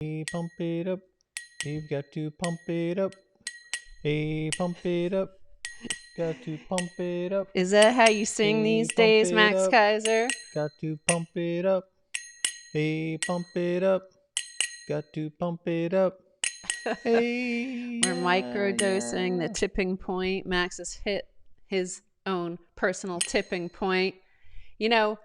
Pump it up. You've got to pump it up. Hey, pump it up. Got to pump it up. Is that how you sing these days, Max up. Kaiser? Got to pump it up. Hey, pump it up. Got to pump it up. Hey, we're microdosing the tipping point. Max has hit his own personal tipping point. You know,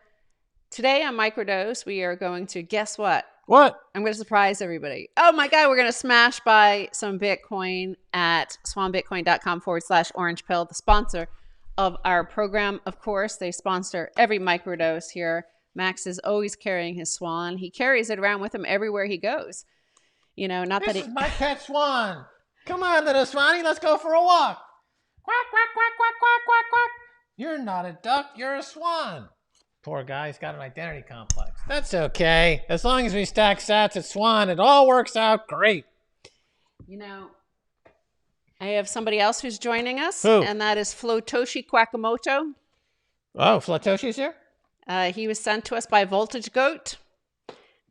today on Microdose, we are going to, guess what? What? I'm going to surprise everybody. Oh my God, we're going to smash by some Bitcoin at swanbitcoin.com/orange pill, the sponsor of our program. Of course, they sponsor every Microdose here. Max is always carrying his swan. He carries it around with him everywhere he goes. You know, not this that is my pet swan. Come on, little swanny, let's go for a walk. Quack, quack, quack, quack, quack, quack, quack. You're not a duck, you're a swan. Poor guy's got an identity complex. That's okay. As long as we stack sats at Swan, it all works out great. You know, I have somebody else who's joining us. Who? And that is Flotoshi Kwakamoto. Oh, Flotoshi's here? He was sent to us by Voltage Goat.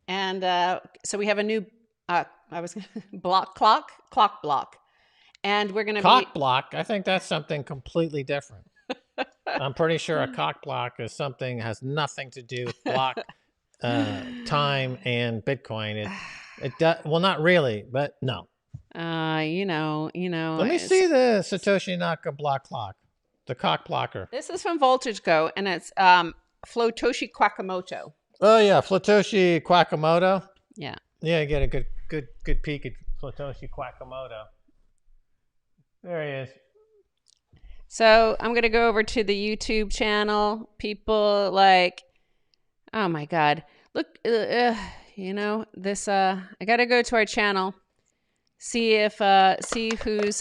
And so we have a new clock block. And we're going to Cock block? I think that's something completely different. I'm pretty sure a cock block is something has nothing to do with block time and Bitcoin. It does, well, not really, but no. You know. Let me see the Satoshi Naka block clock, the cock blocker. This is from Voltage Go, and it's Flotoshi Kwakamoto. Oh yeah, Flotoshi Kwakamoto. Yeah. Yeah, get a good peek at Flotoshi Kwakamoto. There he is. So I'm going to go over to the YouTube channel. People like, oh my God, look, you know, this, I got to go to our channel, see who's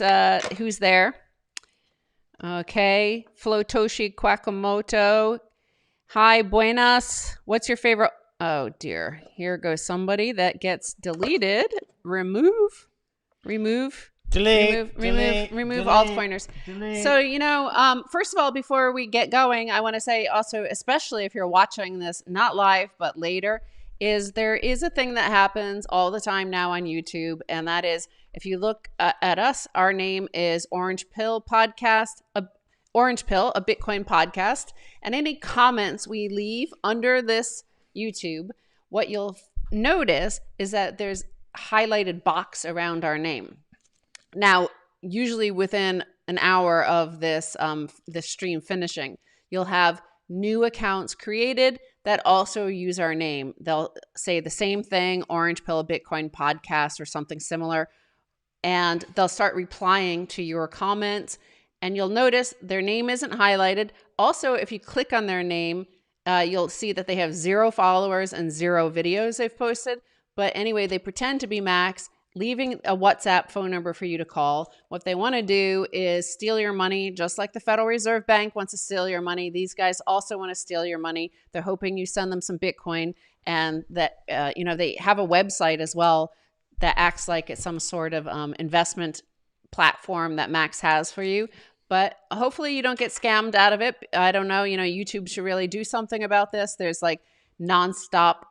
there. Okay. Flotoshi Kwakamoto. Hi, buenas. What's your favorite? Oh dear. Here goes somebody that gets deleted. Remove. Delete altcoiners. Delete. So, you know, first of all, before we get going, I want to say also, especially if you're watching this, not live, but later, there is a thing that happens all the time now on YouTube. And that is, if you look at us, our name is Orange Pill Podcast, Orange Pill, a Bitcoin podcast. And any comments we leave under this YouTube, what you'll notice is that there's a highlighted box around our name. Now, usually within an hour of this stream finishing, you'll have new accounts created that also use our name. They'll say the same thing, Orange Pill Bitcoin Podcast or something similar, and they'll start replying to your comments. And you'll notice their name isn't highlighted. Also, if you click on their name, you'll see that they have 0 followers and 0 videos they've posted. But anyway, they pretend to be Max, leaving a WhatsApp phone number for you to call. What they want to do is steal your money, just like the Federal Reserve Bank wants to steal your money. These guys also want to steal your money. They're hoping you send them some Bitcoin, and that you know, they have a website as well that acts like it's some sort of investment platform that Max has for you. But hopefully you don't get scammed out of it. I don't know. You know, YouTube should really do something about this. There's like nonstop.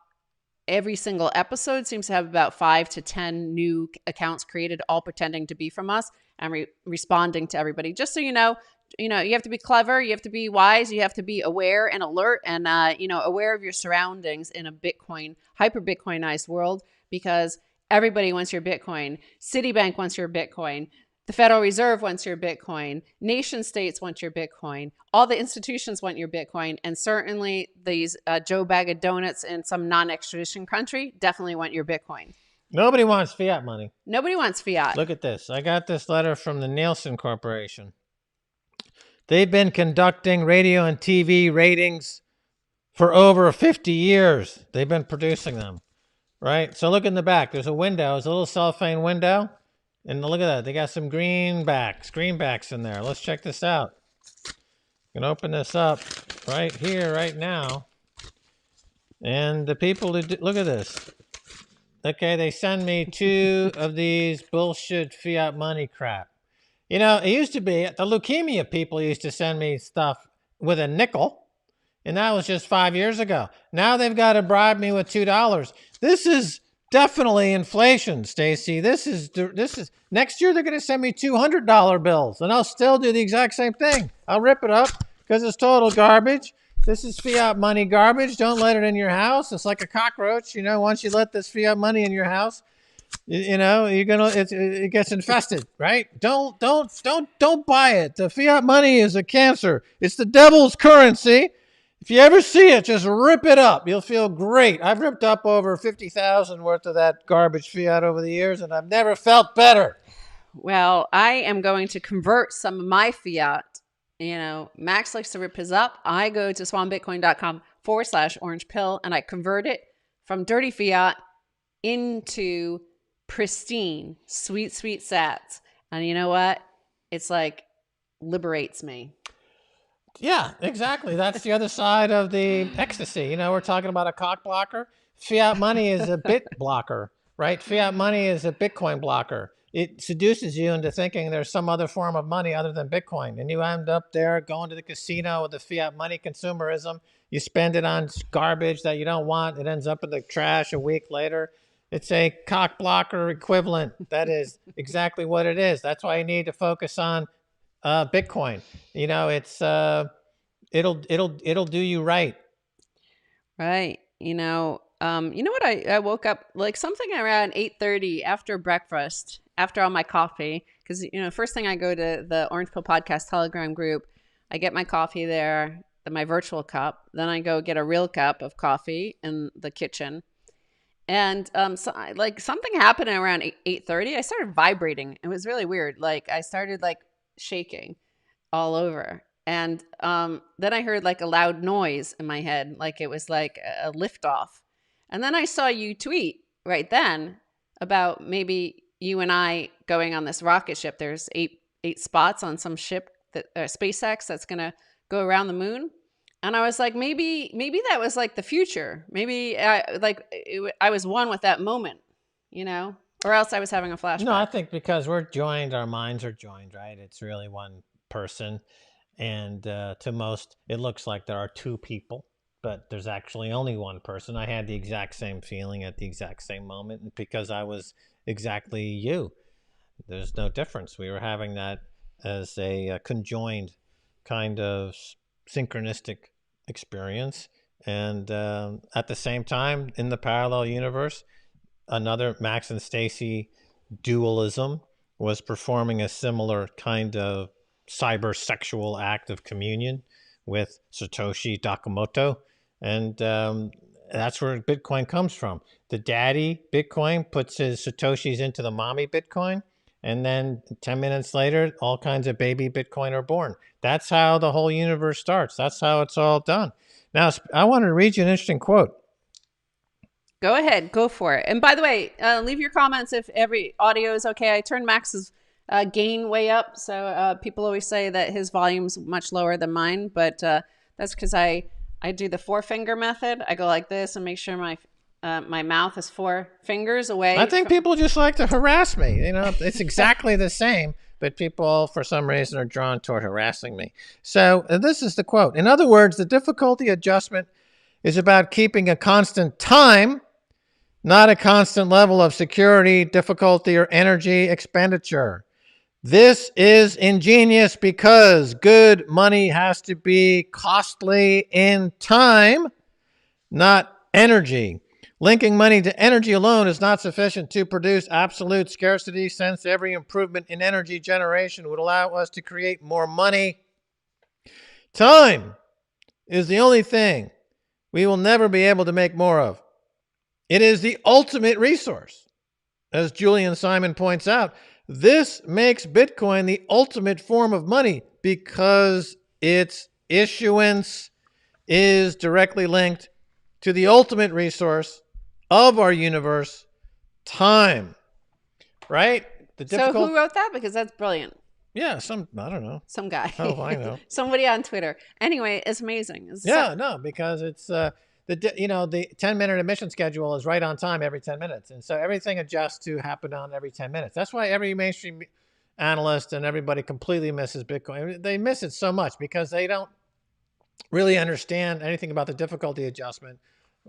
Every single episode seems to have about 5 to 10 new accounts created, all pretending to be from us and responding to everybody. Just so you know, you have to be clever, you have to be wise, you have to be aware and alert, and aware of your surroundings in a hyper Bitcoinized world, because everybody wants your Bitcoin. Citibank wants your Bitcoin. The Federal Reserve wants your Bitcoin. Nation states want your Bitcoin. All the institutions want your Bitcoin. And certainly these Joe Bag of Donuts in some non-extradition country definitely want your Bitcoin. Nobody wants fiat money. Nobody wants fiat. Look at this. I got this letter from the Nielsen Corporation. They've been conducting radio and TV ratings for over 50 years. They've been producing them, right? So look in the back. There's a window. There's a little cellophane window. And look at that. They got some greenbacks in there. Let's check this out. You can open this up right here, right now. And the people who look at this. Okay, they send me 2 of these bullshit fiat money crap. You know, it used to be, the leukemia people used to send me stuff with a nickel. And that was just 5 years ago. Now they've got to bribe me with $2. This is Definitely inflation, Stacy. This is next year they're going to send me $200 bills, and I'll still do the exact same thing. I'll rip it up because it's total garbage. This is fiat money garbage. Don't let it in your house. It's like a cockroach. Once you let this fiat money in your house, you're gonna it gets infested, right? Don't buy it. The fiat money is a cancer. It's the devil's currency. If you ever see it, just rip it up. You'll feel great. I've ripped up over 50,000 worth of that garbage fiat over the years, and I've never felt better. Well, I am going to convert some of my fiat. Max likes to rip his up. I go to swanbitcoin.com/orange pill, and I convert it from dirty fiat into pristine, sweet, sweet sats. And you know what? It's like liberates me. Yeah, exactly. That's the other side of the ecstasy. We're talking about a cock blocker. Fiat money is a bit blocker, right? Fiat money is a Bitcoin blocker. It seduces you into thinking there's some other form of money other than Bitcoin. And you end up there going to the casino with the fiat money consumerism. You spend it on garbage that you don't want. It ends up in the trash a week later. It's a cock blocker equivalent. That is exactly what it is. That's why you need to focus on Bitcoin. It's it'll do you right. Right. What? I woke up like something around 8:30 after breakfast, after all my coffee, because first thing I go to the Orange Pill Podcast Telegram group. I get my coffee there, my virtual cup. Then I go get a real cup of coffee in the kitchen. And something happened around 8:30. I started vibrating. It was really weird. Like I started shaking all over. And then I heard a loud noise in my head, like it was like a liftoff. And then I saw you tweet right then about maybe you and I going on this rocket ship. There's eight spots on some ship that SpaceX that's going to go around the moon. And I was like, maybe that was the future. Maybe I was one with that moment, or else I was having a flashback. No, I think because we're joined, our minds are joined, right? It's really one person. And to most, it looks like there are two people, but there's actually only one person. I had the exact same feeling at the exact same moment because I was exactly you. There's no difference. We were having that as a conjoined kind of synchronistic experience. And at the same time, in the parallel universe, another Max and Stacy dualism was performing a similar kind of cyber sexual act of communion with Satoshi Nakamoto. And that's where Bitcoin comes from. The daddy Bitcoin puts his Satoshis into the mommy Bitcoin. And then 10 minutes later, all kinds of baby Bitcoin are born. That's how the whole universe starts. That's how it's all done. Now, I want to read you an interesting quote. Go ahead. Go for it. And by the way, leave your comments if every audio is okay. I turned Max's gain way up. So people always say that his volume's much lower than mine. But that's because I do the 4-finger method. I go like this and make sure my mouth is 4 fingers away. I think people just like to harass me. It's exactly the same, but people, for some reason, are drawn toward harassing me. So this is the quote. In other words, the difficulty adjustment is about keeping a constant time, not a constant level of security, difficulty, or energy expenditure. This is ingenious because good money has to be costly in time, not energy. Linking money to energy alone is not sufficient to produce absolute scarcity, since every improvement in energy generation would allow us to create more money. Time is the only thing we will never be able to make more of. It is the ultimate resource. As Julian Simon points out, this makes Bitcoin the ultimate form of money because its issuance is directly linked to the ultimate resource of our universe, time. Right? So who wrote that? Because that's brilliant. Yeah, I don't know. Some guy. Oh, I know. Somebody on Twitter. Anyway, it's amazing. Because it's the 10-minute emission schedule is right on time every 10 minutes. And so everything adjusts to happen on every 10 minutes. That's why every mainstream analyst and everybody completely misses Bitcoin. They miss it so much because they don't really understand anything about the difficulty adjustment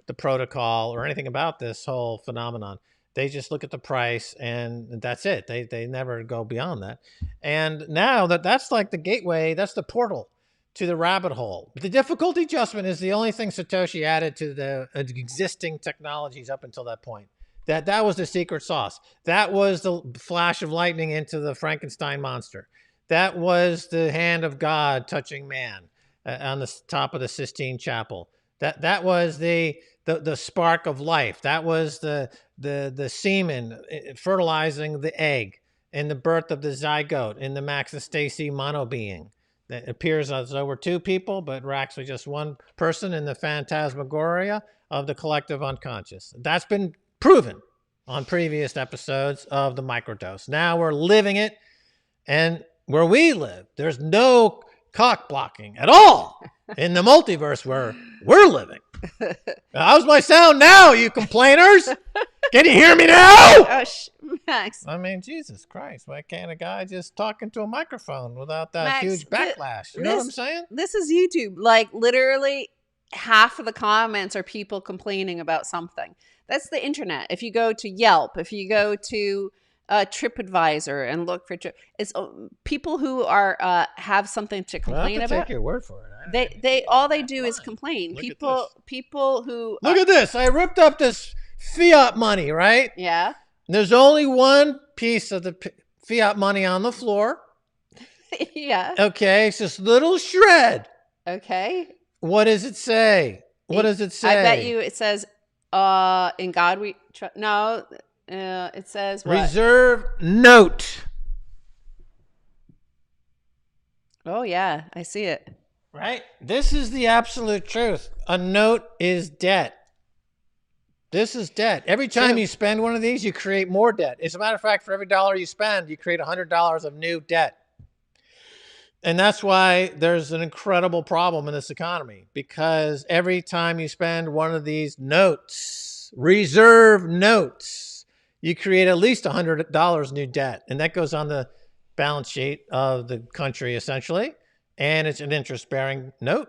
the protocol or anything about this whole phenomenon. They just look at the price and that's it. They never go beyond that. And now that's like the gateway, that's the portal to the rabbit hole. The difficulty adjustment is the only thing Satoshi added to the existing technologies up until that point. That was the secret sauce. That was the flash of lightning into the Frankenstein monster. That was the hand of God touching man on the top of the Sistine Chapel. That was the spark of life. That was the semen fertilizing the egg in the birth of the zygote in the Max and Stacy mono being. It appears as though we're two people, but we're actually just one person in the phantasmagoria of the collective unconscious. That's been proven on previous episodes of the microdose. Now we're living it, and where we live, there's no cock blocking at all in the multiverse where we're living. How's my sound now, you complainers? Can you hear me now? Oh, Max. I mean, Jesus Christ, why can't a guy just talk into a microphone without that Max, huge backlash? You know what I'm saying? This is YouTube. Like, literally half of the comments are people complaining about something. That's the internet. If you go to Yelp, if you go to TripAdvisor and look for it's people who are have something to complain I'll have to about. Take your word for it. They all they do is complain. People who look at this. I ripped up this fiat money, right? Yeah. There's only one piece of the fiat money on the floor. Yeah. Okay, it's this little shred. Okay. What does it say? What does it say? I bet you it says, "In God we trust." No, it says what? Reserve note. Oh yeah, I see it. Right? This is the absolute truth. A note is debt. This is debt. Every time you spend one of these, you create more debt. As a matter of fact, for every dollar you spend, you create $100 of new debt. And that's why there's an incredible problem in this economy, because every time you spend one of these notes, reserve notes, you create at least $100 new debt. And that goes on the balance sheet of the country, essentially. And it's an interest-bearing note.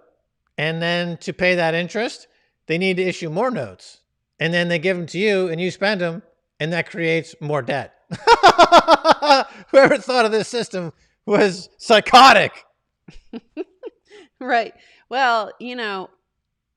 And then to pay that interest, they need to issue more notes. And then they give them to you and you spend them, and that creates more debt. Whoever thought of this system was psychotic. Right. Well,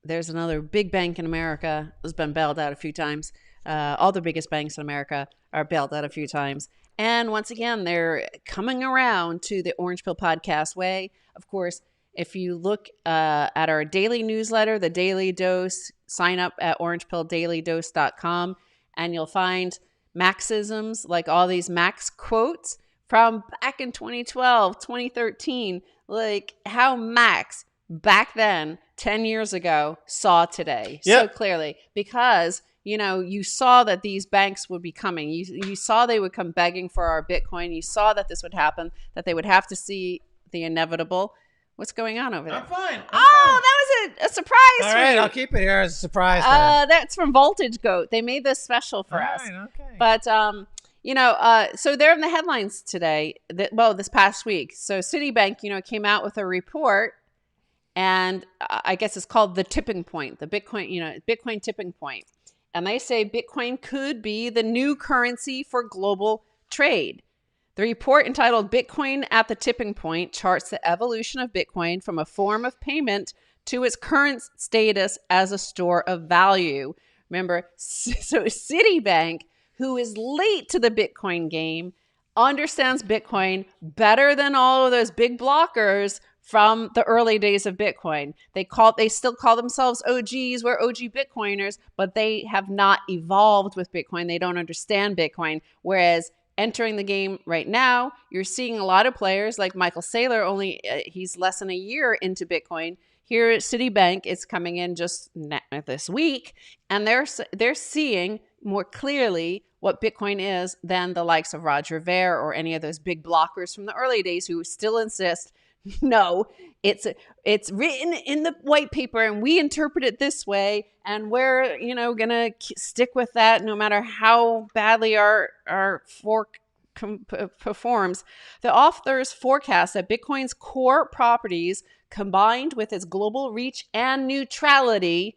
there's another big bank in America that's been bailed out a few times. All the biggest banks in America are bailed out a few times. And once again, they're coming around to the Orange Pill Podcast way. Of course, if you look at our daily newsletter, the Daily Dose, sign up at orangepilldailydose.com, and you'll find Maxisms, like all these Max quotes from back in 2012, 2013, like how Max back then, 10 years ago, saw today so clearly, because you saw that these banks would be coming. You saw they would come begging for our Bitcoin. You saw that this would happen, that they would have to see the inevitable. What's going on over there? I'm fine. That was a surprise. All right, I'll keep it here as a surprise. That's from Voltage Goat. They made this special for us. Right, okay. But so they're in the headlines today. This past week. So Citibank, came out with a report, and I guess it's called the tipping point, the Bitcoin tipping point. And they say Bitcoin could be the new currency for global trade. The report, entitled Bitcoin at the Tipping Point, charts the evolution of Bitcoin from a form of payment to its current status as a store of value. Remember, so Citibank, who is late to the Bitcoin game, understands Bitcoin better than all of those big blockers from the early days of Bitcoin. They still call themselves OGs. We're OG Bitcoiners, but they have not evolved with Bitcoin. They don't understand Bitcoin. Whereas entering the game right now, you're seeing a lot of players like Michael Saylor, he's less than a year into Bitcoin. Here at Citibank, it's coming in just this week, and they're seeing more clearly what Bitcoin is than the likes of Roger Ver or any of those big blockers from the early days who still insist, no, it's written in the white paper and we interpret it this way, and we're gonna stick with that no matter how badly our fork performs. The authors forecast that Bitcoin's core properties, combined with its global reach and neutrality,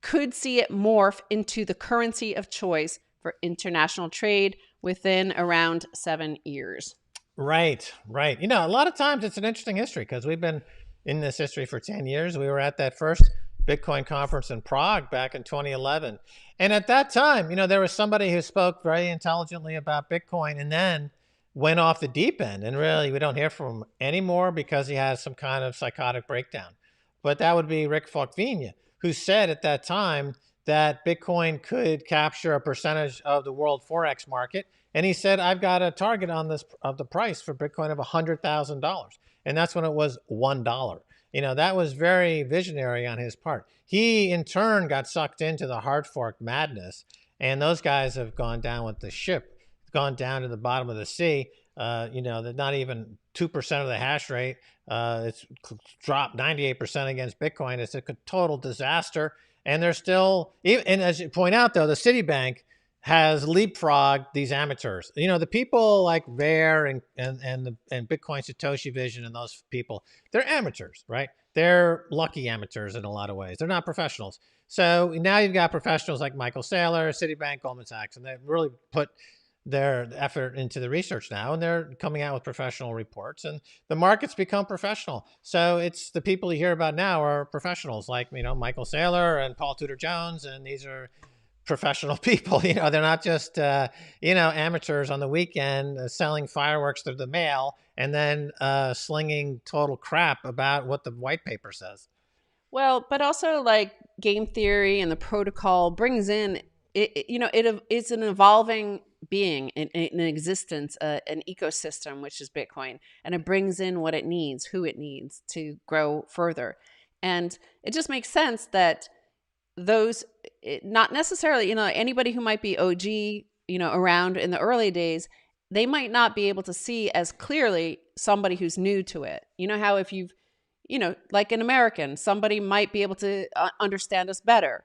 could see it morph into the currency of choice for international trade within around 7 years. Right, right. You know, a lot of times it's an interesting history because we've been in this history for 10 years. We were at that first Bitcoin conference in Prague back in 2011. And at that time, you know, there was somebody who spoke very intelligently about Bitcoin and then went off the deep end. And really, we don't hear from him anymore because he has some kind of psychotic breakdown. But that would be Rick Falkvinia, who said at that time that Bitcoin could capture a percentage of the world Forex market. And he said, I've got a target on this of the price for Bitcoin of $100,000. And that's when it was $1. You know, that was very visionary on his part. He, in turn, got sucked into the hard fork madness. And those guys have gone down with the ship, gone down to the bottom of the sea. You know, they're not even 2% of the hash rate. It's dropped 98% against Bitcoin. It's a total disaster. And they're still, and as you point out, though, the Citibank has leapfrogged these amateurs. You know, the people like Bear and Bitcoin Satoshi Vision and those people, they're amateurs, right? They're lucky amateurs in a lot of ways. They're not professionals. So now you've got professionals like Michael Saylor, Citibank, Goldman Sachs, and they've really put their effort into the research now, and they're coming out with professional reports, and the market's become professional. So it's the people you hear about now are professionals like, you know, Michael Saylor and Paul Tudor Jones, and these are professional people. You know, they're not just, you know, amateurs on the weekend selling fireworks through the mail and then slinging total crap about what the white paper says. Well, but also like game theory and the protocol brings in, you know, it's an evolving being in existence, an ecosystem, which is Bitcoin. And it brings in what it needs, who it needs to grow further. And it just makes sense that those, not necessarily, you know, anybody who might be OG, you know, around in the early days, they might not be able to see as clearly somebody who's new to it. You know how if you've, you know, like an American, somebody might be able to understand us better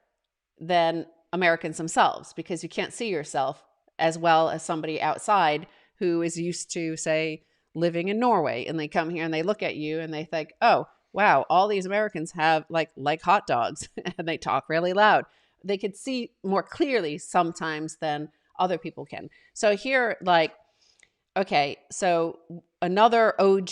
than Americans themselves because you can't see yourself as well as somebody outside who is used to, say, living in Norway, and they come here and they look at you and they think, oh, wow, all these Americans have like hot dogs and they talk really loud. They could see more clearly sometimes than other people can. So here, like, okay, so another OG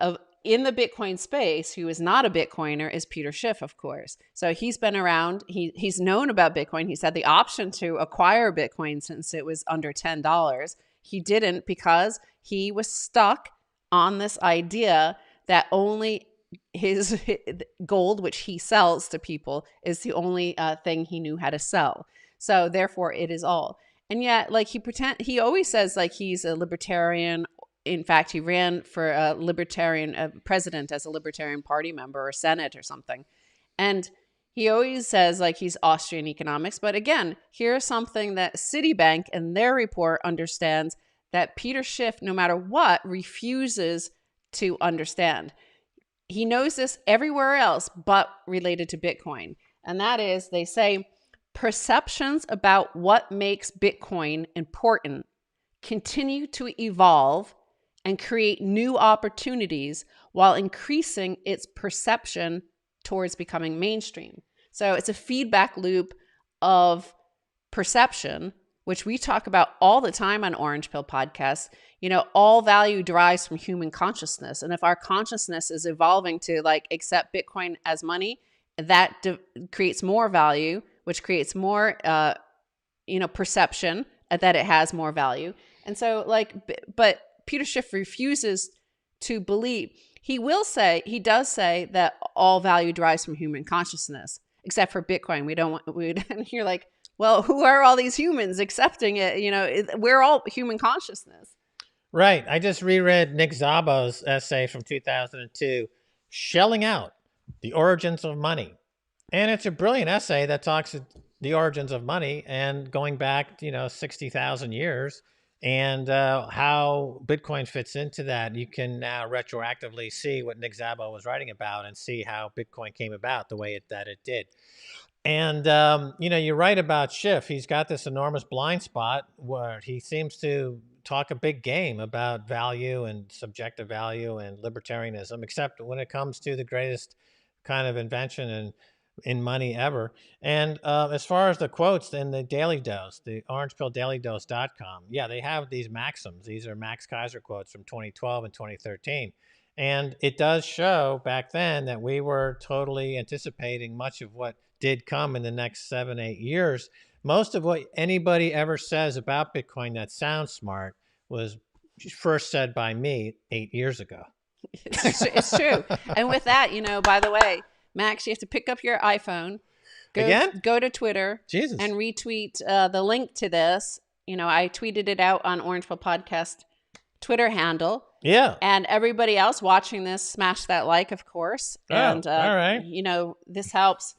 of in the Bitcoin space who is not a Bitcoiner is Peter Schiff, of course. So he's been around. He's known about Bitcoin. He's had the option to acquire Bitcoin since it was under $10. He didn't because he was stuck on this idea that only his gold, which he sells to people, is the only thing he knew how to sell. So therefore, it is all. And yet, like he always says like he's a libertarian. In fact, he ran for a libertarian president as a libertarian party member or Senate or something. And he always says like he's Austrian economics. But again, here's something that Citibank in their report understands that Peter Schiff, no matter what, refuses to understand. He knows this everywhere else but related to Bitcoin. And that is, they say, perceptions about what makes Bitcoin important continue to evolve and create new opportunities while increasing its perception towards becoming mainstream. So it's a feedback loop of perception, which we talk about all the time on Orange Pill podcasts. You know, all value derives from human consciousness. And if our consciousness is evolving to like accept Bitcoin as money, that creates more value, which creates more, you know, perception that it has more value. And so like, but Peter Schiff refuses to believe. He does say that all value derives from human consciousness, except for Bitcoin. And you're like, well, who are all these humans accepting it? You know, we're all human consciousness. Right. I just reread Nick Szabo's essay from 2002, Shelling Out, The Origins of Money. And it's a brilliant essay that talks the origins of money and going back, you know, 60,000 years. And how Bitcoin fits into that. You can now retroactively see what Nick Szabo was writing about and see how Bitcoin came about the way that it did. And, you know, you're right about Schiff. He's got this enormous blind spot where he seems to talk a big game about value and subjective value and libertarianism, except when it comes to the greatest kind of invention in in money ever. And as far as the quotes in the Daily Dose, the orangepilldailydose.com, yeah, they have these maxims. These are Max Kaiser quotes from 2012 and 2013. And it does show back then that we were totally anticipating much of what did come in the next 7-8 years. Most of what anybody ever says about Bitcoin that sounds smart was first said by me 8 years ago. It's true. And with that, by the way, Max, you have to pick up your iPhone, go to Twitter, Jesus, and retweet the link to this. I tweeted it out on Orange Pill Podcast Twitter handle. Yeah. And everybody else watching this, smash that like, of course. And all right. This helps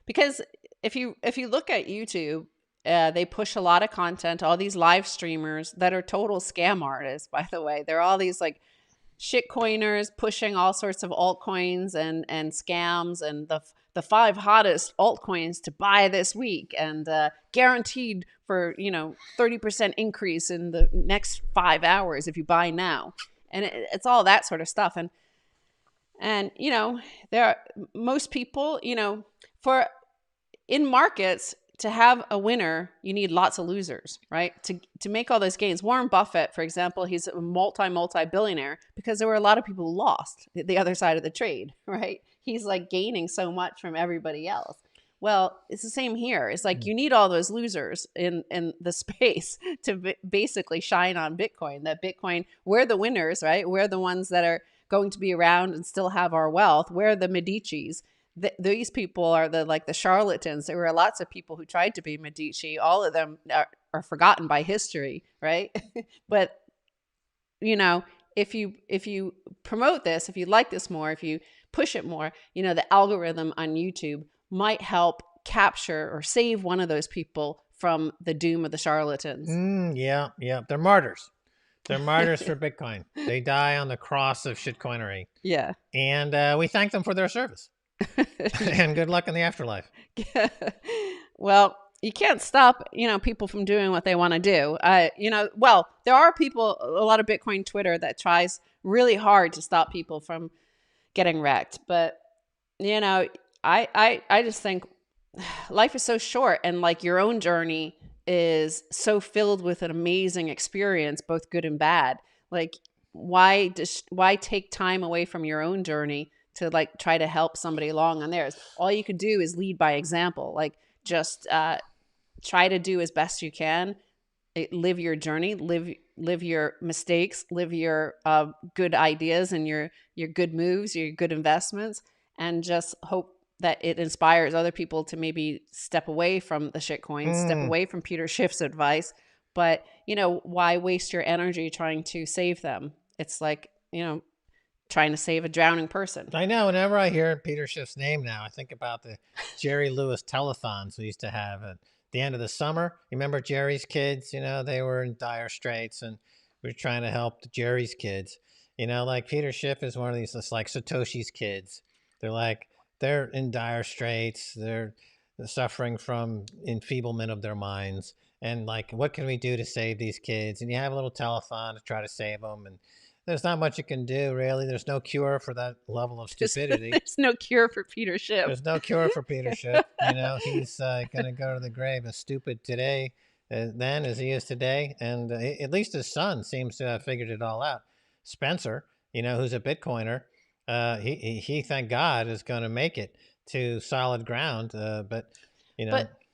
because if you look at YouTube, they push a lot of content, all these live streamers that are total scam artists, by the way. They're all these like shitcoiners pushing all sorts of altcoins and scams and the 5 hottest altcoins to buy this week and guaranteed for 30% increase in the next 5 hours if you buy now. And it's all that sort of stuff. And there are most people, in markets, to have a winner, you need lots of losers, right? To make all those gains. Warren Buffett, for example, he's a multi-billionaire because there were a lot of people who lost the other side of the trade, right? He's like gaining so much from everybody else. Well, it's the same here. It's like you need all those losers in the space to basically shine on Bitcoin. That Bitcoin, we're the winners, right? We're the ones that are going to be around and still have our wealth. We're the Medicis. These people are the charlatans. There were lots of people who tried to be Medici. All of them are forgotten by history, right? But if you promote this, if you like this more, if you push it more, the algorithm on YouTube might help capture or save one of those people from the doom of the charlatans. Yeah. They're martyrs. They're martyrs for Bitcoin. They die on the cross of shitcoinery. Yeah. And we thank them for their service. And good luck in the afterlife. Well, you can't stop, people from doing what they want to do. Well, there are people, a lot of Bitcoin Twitter that tries really hard to stop people from getting wrecked. But, I just think life is so short, and like your own journey is so filled with an amazing experience, both good and bad. Like, why take time away from your own journey to like try to help somebody along on theirs? All you could do is lead by example. Like, just try to do as best you can. Live your journey, live your mistakes, live your good ideas and your good moves, your good investments, and just hope that it inspires other people to maybe step away from the shitcoins, step away from Peter Schiff's advice. But, why waste your energy trying to save them? It's like, trying to save a drowning person. I know. Whenever I hear Peter Schiff's name now, I think about the Jerry Lewis telethons we used to have at the end of the summer. You remember Jerry's kids? They were in dire straits, and we were trying to help Jerry's kids. Like Peter Schiff is one of these, just like Satoshi's kids. They're in dire straits. They're suffering from enfeeblement of their minds. And like, what can we do to save these kids? And you have a little telethon to try to save them. And there's not much you can do, really. There's no cure for that level of stupidity. There's no cure for Peter Schiff. There's no cure for Peter Schiff. He's going to go to the grave as stupid today then as he is today. And at least his son seems to have figured it all out. Spencer, who's a Bitcoiner, he thank God, is going to make it to solid ground. But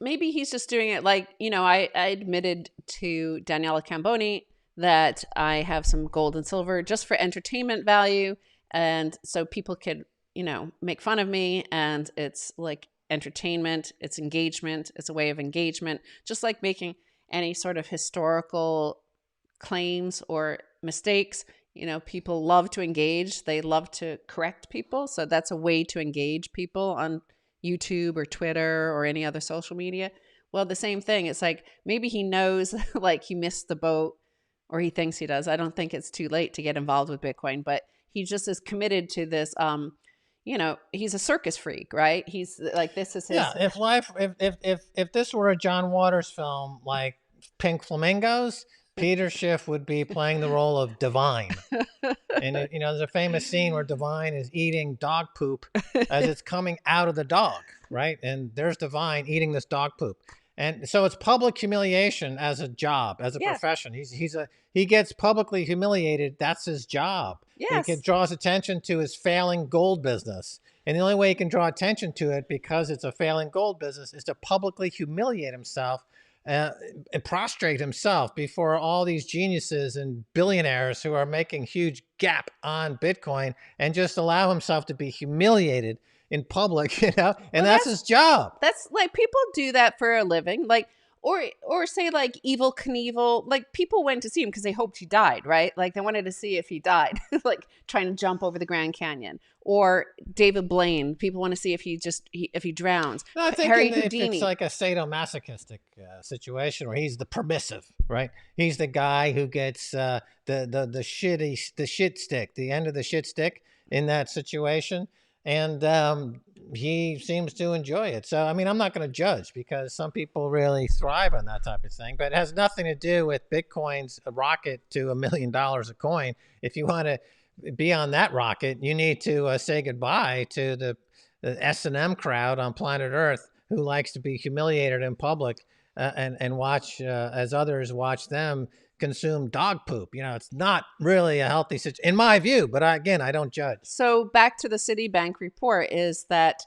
maybe he's just doing it like, I admitted to Daniela Camboni that I have some gold and silver just for entertainment value. And so people could, make fun of me, and it's like entertainment, it's engagement, it's a way of engagement, just like making any sort of historical claims or mistakes. People love to engage. They love to correct people. So that's a way to engage people on YouTube or Twitter or any other social media. Well, the same thing. It's like, maybe he knows like he missed the boat, or he thinks he does. I don't think it's too late to get involved with Bitcoin, but he just is committed to this. He's a circus freak, right? He's like, this is his. Yeah. If this were a John Waters film, like Pink Flamingos, Peter Schiff would be playing the role of Divine. And, there's a famous scene where Divine is eating dog poop as it's coming out of the dog. right? And there's Divine eating this dog poop. And so it's public humiliation as a job, as a Yes. profession. He gets publicly humiliated. That's his job. Yes. It draws attention to his failing gold business. And the only way he can draw attention to it, because it's a failing gold business, is to publicly humiliate himself and prostrate himself before all these geniuses and billionaires who are making huge gap on Bitcoin, and just allow himself to be humiliated in public, and Well, that's his job. That's like, people do that for a living, like, or say like Evil Knievel, like people went to see him because they hoped he died, right? Like they wanted to see if he died, like trying to jump over the Grand Canyon. Or David Blaine, people want to see if if he drowns. No, I think Harry if Houdini. it's like a sadomasochistic situation where he's the permissive, right? He's the guy who gets the shit stick, the end of the shit stick in that situation, and he seems to enjoy it. So, I mean, I'm not going to judge, because some people really thrive on that type of thing, but it has nothing to do with Bitcoin's rocket to $1 million a coin. If you want to be on that rocket, you need to say goodbye to the S&M crowd on planet Earth, who likes to be humiliated in public, and watch as others watch them consume dog poop. It's not really a healthy situation, in my view, but again, I don't judge. So back to the Citibank report is that,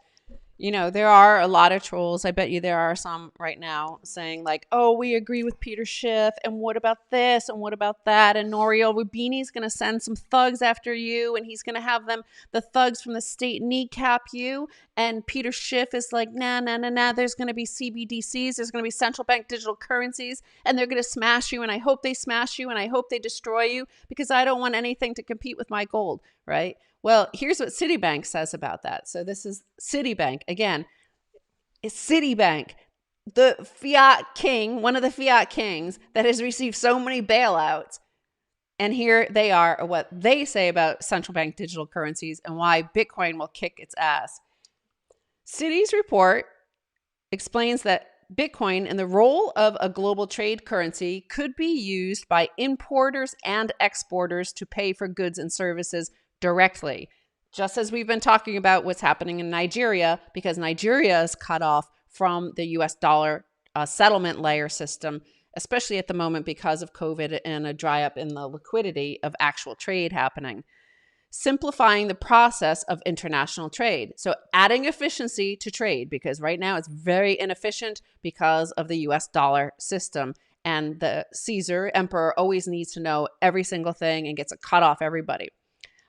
there are a lot of trolls. I bet you there are some right now saying like, oh, we agree with Peter Schiff. And what about this? And what about that? And Nouriel Roubini's going to send some thugs after you. And he's going to have the thugs from the state kneecap you. And Peter Schiff is like, nah. There's going to be CBDCs. There's going to be central bank digital currencies. And they're going to smash you. And I hope they smash you. And I hope they destroy you, because I don't want anything to compete with my gold, right? Well, here's what Citibank says about that. So this is Citibank. Again, it's Citibank, the fiat king, one of the fiat kings that has received so many bailouts. And here they are, what they say about central bank digital currencies and why Bitcoin will kick its ass. Citi's report explains that Bitcoin and the role of a global trade currency could be used by importers and exporters to pay for goods and services directly, just as we've been talking about what's happening in Nigeria, because Nigeria is cut off from the US dollar settlement layer system, especially at the moment because of COVID and a dry up in the liquidity of actual trade happening. Simplifying the process of international trade. So adding efficiency to trade, because right now it's very inefficient because of the US dollar system. And the Caesar, emperor, always needs to know every single thing and gets to cut off everybody.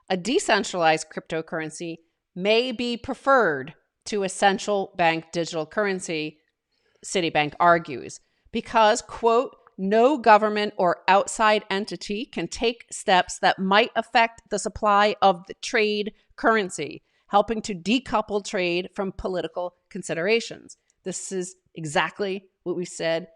A decentralized cryptocurrency may be preferred to a central bank digital currency, Citibank argues, because, quote, no government or outside entity can take steps that might affect the supply of the trade currency, helping to decouple trade from political considerations. This is exactly what we said.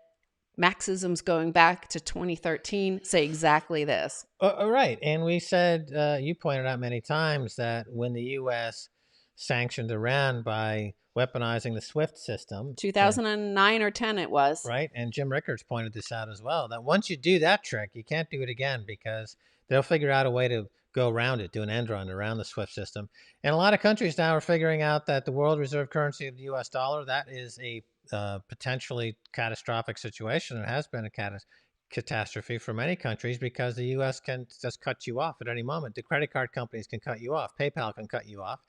Maxisms going back to 2013 say exactly this. Right. And we said, you pointed out many times, that when the U.S. sanctioned Iran by weaponizing the SWIFT system. 2009 or 10 it was. Right. And Jim Rickards pointed this out as well, that once you do that trick, you can't do it again, because they'll figure out a way to go around it, do an end run around the SWIFT system. And a lot of countries now are figuring out that the world reserve currency of the U.S. dollar, that is a potentially catastrophic situation. It has been a catastrophe for many countries, because the U.S. can just cut you off at any moment. The credit card companies can cut you off. PayPal can cut you off.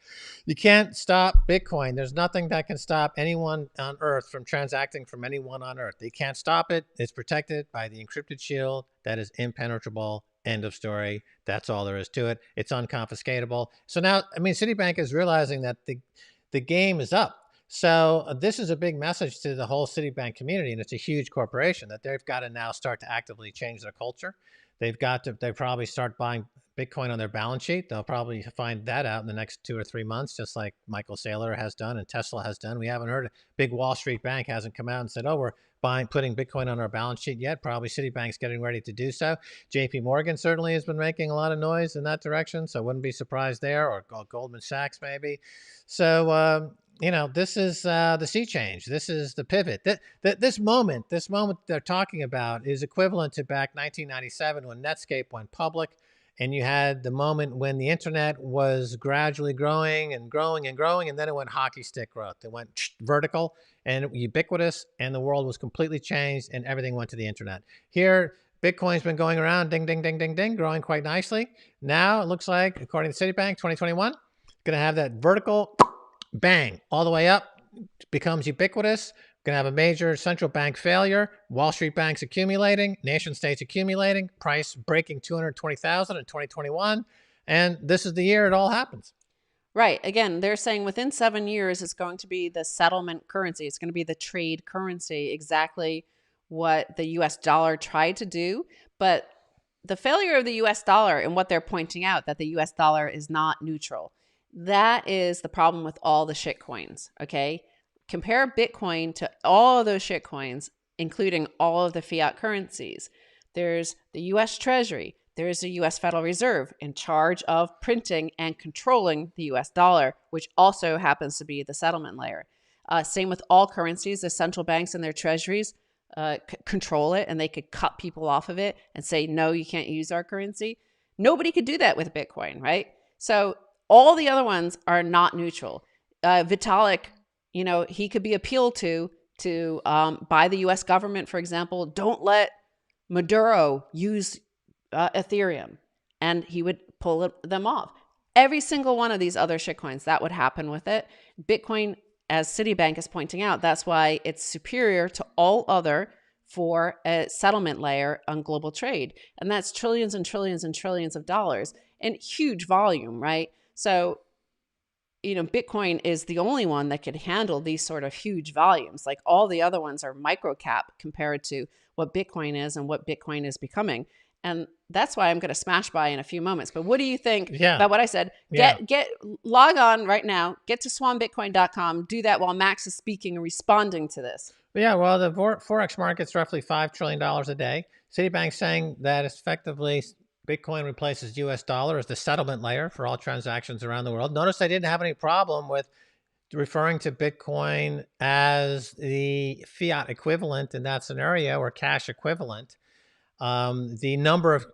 You can't stop Bitcoin. There's nothing that can stop anyone on Earth from transacting from anyone on Earth. They can't stop it. It's protected by the encrypted shield that is impenetrable. End of story. That's all there is to it. It's unconfiscatable. So now, I mean, Citibank is realizing that the game is up. So this is a big message to the whole Citibank community, and it's a huge corporation, that they've got to now start to actively change their culture. They probably start buying Bitcoin on their balance sheet. They'll probably find that out in the next 2 or 3 months, just like Michael Saylor has done and Tesla has done. We haven't heard, a big Wall Street bank hasn't come out and said, oh, we're putting Bitcoin on our balance sheet yet. Probably Citibank's getting ready to do so. JP Morgan certainly has been making a lot of noise in that direction, so I wouldn't be surprised there, or Goldman Sachs maybe. So, this is the sea change. This is the pivot. This moment they're talking about is equivalent to back 1997 when Netscape went public, and you had the moment when the internet was gradually growing and growing and growing, and then it went hockey stick growth. It went vertical and ubiquitous, and the world was completely changed, and everything went to the internet. Here, Bitcoin's been going around, ding, ding, ding, ding, ding, growing quite nicely. Now it looks like, according to Citibank, 2021, it's going to have that vertical bang all the way up, becomes ubiquitous. Going to have a major central bank failure, Wall Street banks accumulating, nation states accumulating, price breaking 220,000 in 2021. And this is the year it all happens. Right. Again, they're saying within 7 years, it's going to be the settlement currency. It's going to be the trade currency, exactly what the US dollar tried to do. But the failure of the US dollar and what they're pointing out, that the US dollar is not neutral, that is the problem with all the shit coins. Okay. Compare Bitcoin to all of those shit coins, including all of the fiat currencies. There's the US Treasury. There's the US Federal Reserve in charge of printing and controlling the US dollar, which also happens to be the settlement layer. Same with all currencies. The central banks and their treasuries control it, and they could cut people off of it and say, no, you can't use our currency. Nobody could do that with Bitcoin, right? So all the other ones are not neutral. Vitalik, he could be appealed to by the US government, for example. Don't let Maduro use Ethereum, and he would pull them off. Every single one of these other shitcoins, that would happen with it. Bitcoin, as Citibank is pointing out, that's why it's superior to all other for a settlement layer on global trade. And that's trillions and trillions and trillions of dollars and huge volume, right? So, Bitcoin is the only one that could handle these sort of huge volumes. Like all the other ones are micro cap compared to what Bitcoin is and what Bitcoin is becoming. And that's why I'm going to smash by in a few moments. But what do you think about what I said? Log on right now, get to swanbitcoin.com, do that while Max is speaking and responding to this. Yeah, well, the Forex market's roughly $5 trillion a day. Citibank's saying that effectively Bitcoin replaces US dollar as the settlement layer for all transactions around the world. Notice I didn't have any problem with referring to Bitcoin as the fiat equivalent in that scenario, or cash equivalent. The number of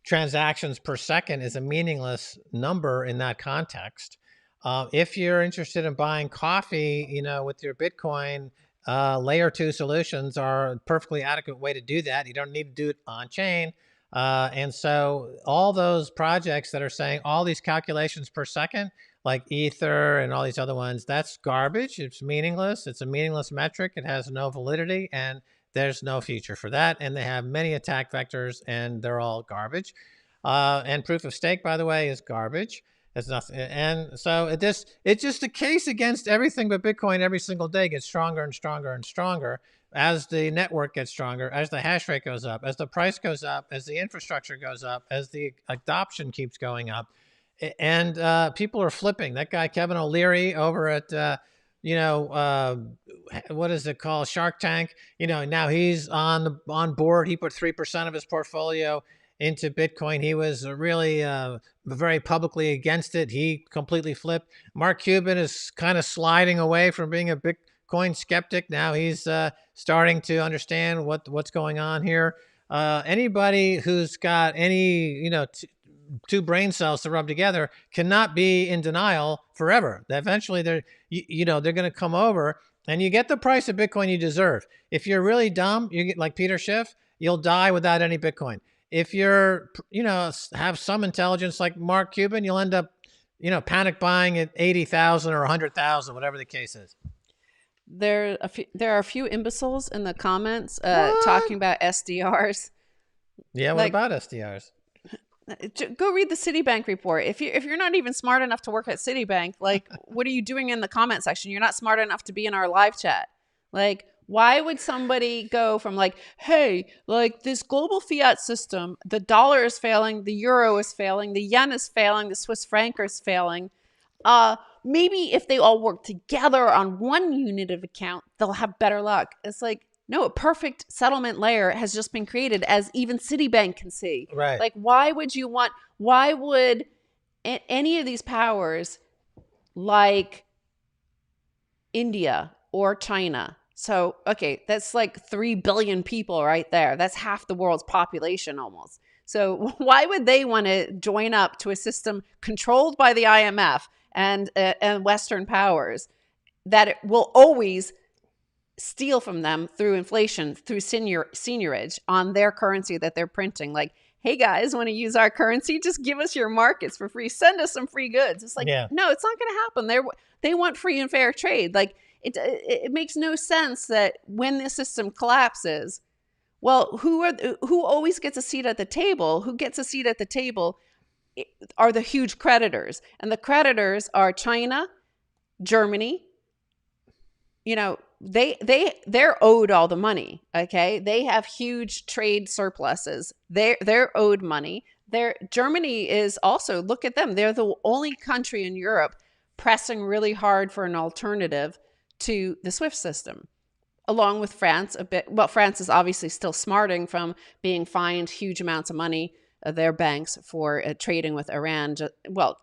transactions per second is a meaningless number in that context. If you're interested in buying coffee, with your Bitcoin, layer 2 solutions are a perfectly adequate way to do that. You don't need to do it on chain. And so all those projects that are saying all these calculations per second, like Ether and all these other ones, that's garbage. It's meaningless. It's a meaningless metric. It has no validity, and there's no future for that. And they have many attack vectors, and they're all garbage. And proof of stake, by the way, is garbage. It's nothing. And so it's just a case against everything but Bitcoin. Every single day gets stronger and stronger and stronger as the network gets stronger, as the hash rate goes up, as the price goes up, as the infrastructure goes up, as the adoption keeps going up. And people are flipping. That guy, Kevin O'Leary, over at, what is it called? Shark Tank. Now he's on board. He put 3% of his portfolio into Bitcoin. He was really very publicly against it. He completely flipped. Mark Cuban is kind of sliding away from being a Bitcoin skeptic. Now he's starting to understand what's going on here. Anybody who's got any, two brain cells to rub together cannot be in denial forever. Eventually they're going to come over, and you get the price of Bitcoin you deserve. If you're really dumb, you get like Peter Schiff, you'll die without any Bitcoin. If you're, have some intelligence like Mark Cuban, you'll end up, panic buying at 80,000 or 100,000, whatever the case is. There are a few imbeciles in the comments talking about SDRs. Yeah, what about SDRs? Go read the Citibank report. If you're not even smart enough to work at Citibank, like, what are you doing in the comment section? You're not smart enough to be in our live chat. Like, why would somebody go from like, hey, like this global fiat system, the dollar is failing, the euro is failing, the yen is failing, the Swiss franc is failing. Maybe if they all work together on one unit of account, they'll have better luck. It's like, no, a perfect settlement layer has just been created, as even Citibank can see. Right. Like, why would any of these powers like India or China So, okay, that's like 3 billion people right there. That's half the world's population almost. So, why would they want to join up to a system controlled by the IMF and Western powers that it will always steal from them through inflation, through seniorage on their currency that they're printing? Like, hey guys, want to use our currency? Just give us your markets for free. Send us some free goods. It's like, Yeah. no, it's not going to happen. They want free and fair trade. Like, it makes no sense that when this system collapses, well, who always gets a seat at the table? Who gets a seat at the table are the huge creditors, and the creditors are China, Germany. You know, they're owed all the money. Okay, they have huge trade surpluses. They're owed money. Germany is also, look at them. They're the only country in Europe pressing really hard for an alternative to the SWIFT system, along with France a bit. Well, France is obviously still smarting from being fined huge amounts of money, their banks, for trading with Iran.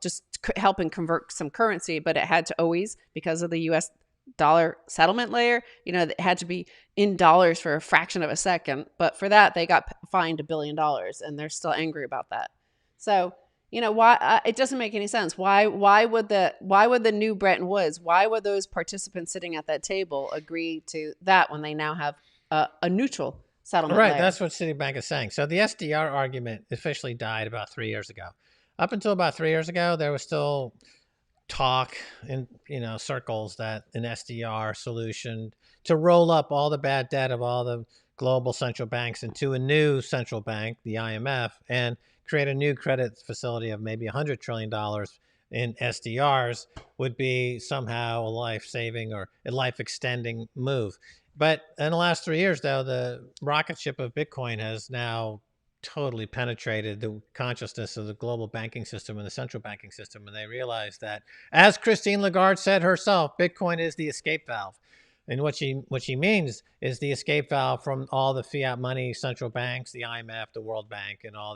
Just helping convert some currency, but it had to always, because of the U.S. dollar settlement layer, it had to be in dollars for a fraction of a second. But for that, they got fined $1 billion, and they're still angry about that. So, why it doesn't make any sense. Why would the new Bretton Woods, why would those participants sitting at that table agree to that when they now have a neutral settlement Right. layer? That's what Citibank is saying. So the SDR argument officially died about 3 years ago. Up until about 3 years ago, there was still talk in circles that an SDR solution to roll up all the bad debt of all the global central banks into a new central bank, the IMF, and create a new credit facility of maybe $100 trillion in SDRs would be somehow a life-saving or a life-extending move. But in the last 3 years, though, the rocket ship of Bitcoin has now totally penetrated the consciousness of the global banking system and the central banking system. And they realized that, as Christine Lagarde said herself, Bitcoin is the escape valve. And what she means is the escape valve from all the fiat money, central banks, the IMF, the World Bank, and all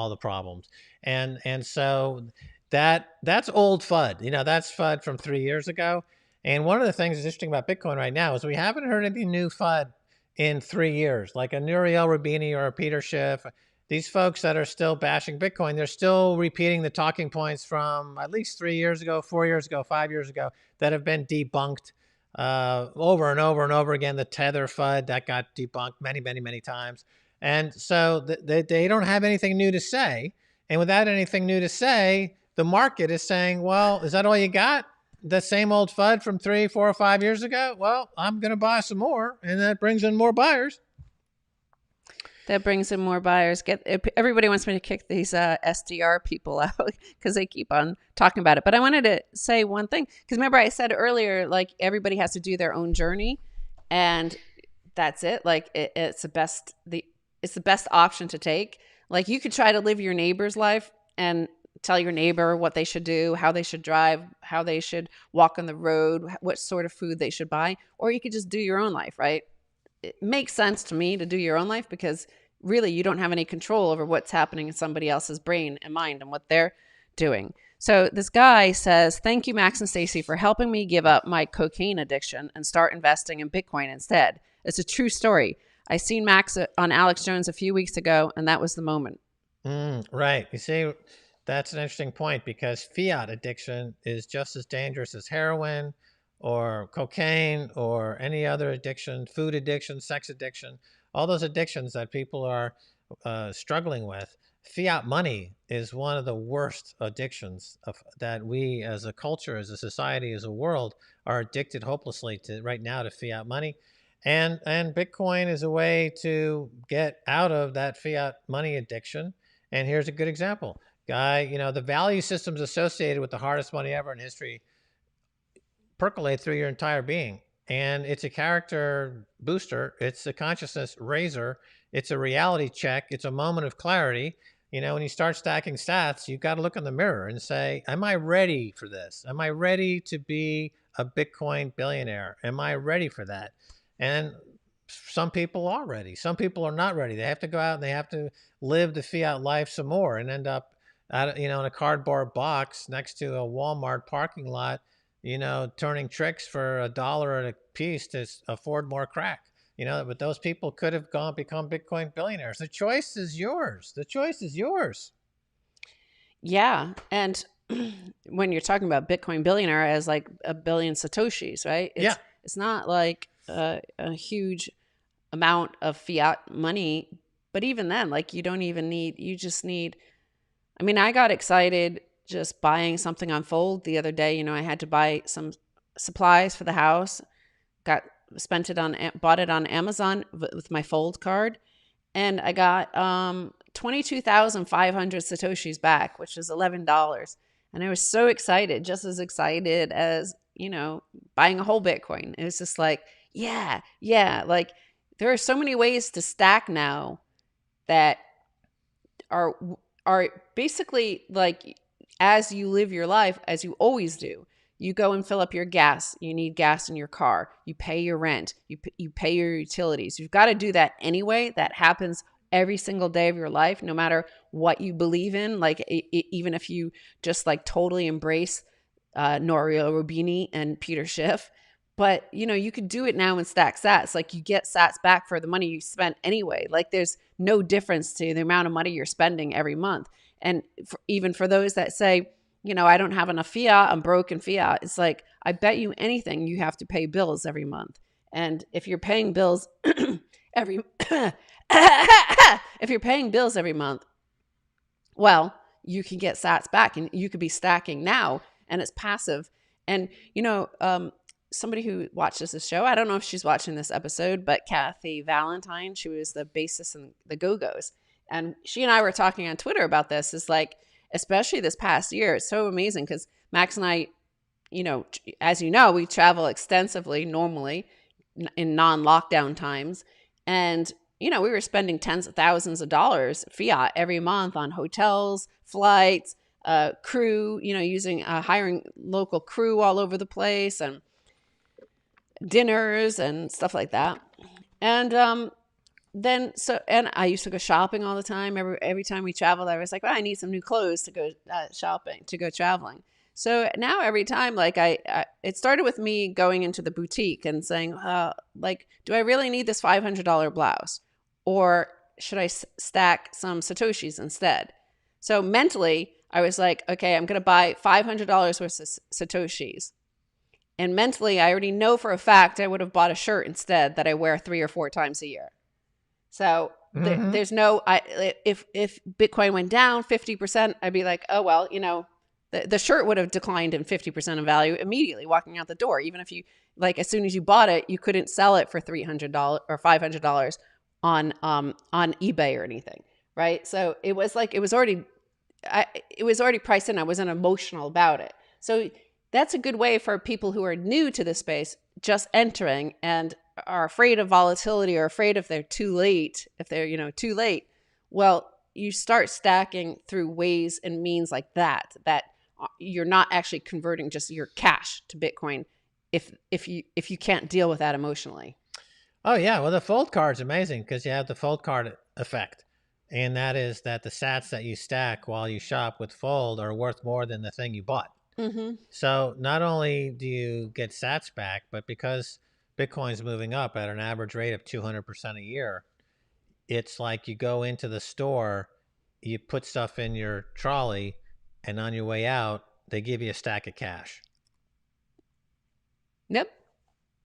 the problems. And so that's old FUD. That's FUD from 3 years ago. And one of the things that's interesting about Bitcoin right now is we haven't heard any new FUD in 3 years, like a Nouriel Roubini or a Peter Schiff. These folks that are still bashing Bitcoin, they're still repeating the talking points from at least 3 years ago, 4 years ago, 5 years ago that have been debunked over and over and over again. The Tether FUD that got debunked many, many, many times. And so they don't have anything new to say. And without anything new to say, the market is saying, well, is that all you got? The same old FUD from 3, 4, or 5 years ago? Well, I'm going to buy some more, and that brings in more buyers. That brings in more buyers. Everybody wants me to kick these SDR people out because they keep on talking about it. But I wanted to say one thing, because remember I said earlier, like, everybody has to do their own journey, and that's it. Like, it's the best option to take. Like, you could try to live your neighbor's life and tell your neighbor what they should do, how they should drive, how they should walk on the road, what sort of food they should buy, or you could just do your own life, right? It makes sense to me to do your own life because really you don't have any control over what's happening in somebody else's brain and mind and what they're doing. So this guy says, thank you, Max and Stacy, for helping me give up my cocaine addiction and start investing in Bitcoin instead. It's a true story. I seen Max on Alex Jones a few weeks ago, and that was the moment. Right. You see, that's an interesting point, because fiat addiction is just as dangerous as heroin or cocaine or any other addiction, food addiction, sex addiction, all those addictions that people are struggling with. Fiat money is one of the worst addictions that we as a culture, as a society, as a world are addicted hopelessly to right now, to fiat money. And Bitcoin is a way to get out of that fiat money addiction. And here's a good example. Guy, the value systems associated with the hardest money ever in history percolate through your entire being. And it's a character booster. It's a consciousness raiser. It's a reality check. It's a moment of clarity. When you start stacking stats, you've got to look in the mirror and say, am I ready for this? Am I ready to be a Bitcoin billionaire? Am I ready for that? And some people are ready. Some people are not ready. They have to go out and they have to live the fiat life some more and end up in a cardboard box next to a Walmart parking lot, turning tricks for $1 a piece to afford more crack. But those people could have become Bitcoin billionaires. The choice is yours. The choice is yours. Yeah. And when you're talking about Bitcoin billionaire as like a billion satoshis, right? It's not like a huge amount of fiat money, but even then, like you just need, I mean, I got excited just buying something on Fold the other day. I had to buy some supplies for the house, bought it on Amazon with my Fold card, and I got 22,500 satoshis back, which is $11. And I was so excited, just as excited as, buying a whole Bitcoin. It was just like, yeah. Like there are so many ways to stack now that are basically like, as you live your life, as you always do, you go and fill up your gas. You need gas in your car. You pay your rent. You pay your utilities. You've got to do that anyway. That happens every single day of your life, no matter what you believe in. Like even if you just like totally embrace Norio Rubini and Peter Schiff. But, you could do it now and stack sats. Like you get sats back for the money you spent anyway. Like there's no difference to the amount of money you're spending every month. And even for those that say, I don't have enough fiat, I'm broke in fiat. It's like, I bet you anything you have to pay bills every month. And if you're paying bills every if you're paying bills every month, well, you can get sats back and you could be stacking now, and it's passive. And, somebody who watches this show, I don't know if she's watching this episode, but Kathy Valentine, she was the bassist in the Go-Go's. And she and I were talking on Twitter about this. It's like, especially this past year, it's so amazing because Max and I, as we travel extensively normally in non-lockdown times. And, we were spending tens of thousands of dollars fiat every month on hotels, flights, crew, hiring local crew all over the place and dinners and stuff like that. And and I used to go shopping all the time. Every time we traveled, I was like, I need some new clothes to go shopping, to go traveling. So now every time, like it started with me going into the boutique and saying, do I really need this $500 blouse? Or should I stack some satoshis instead? So mentally, I was like, okay, I'm going to buy $500 worth of satoshis. And mentally, I already know for a fact I would have bought a shirt instead that I wear 3 or 4 times a year. So there's no, if Bitcoin went down 50%, I'd be like, oh, well, the shirt would have declined in 50% of value immediately walking out the door. Even if you, like, as soon as you bought it, you couldn't sell it for $300 or $500 on eBay or anything. Right. So it was like, it was already priced in. I wasn't emotional about it. So that's a good way for people who are new to the space, just entering and are afraid of volatility or afraid if they're too late, too late. Well, you start stacking through ways and means like that you're not actually converting just your cash to Bitcoin if you can't deal with that emotionally. Oh yeah. Well, the Fold card's amazing because you have the Fold card effect. And that is that the sats that you stack while you shop with Fold are worth more than the thing you bought. Mm-hmm. So not only do you get sats back, but because Bitcoin's moving up at an average rate of 200% a year, it's like you go into the store, you put stuff in your trolley, and on your way out, they give you a stack of cash. Yep.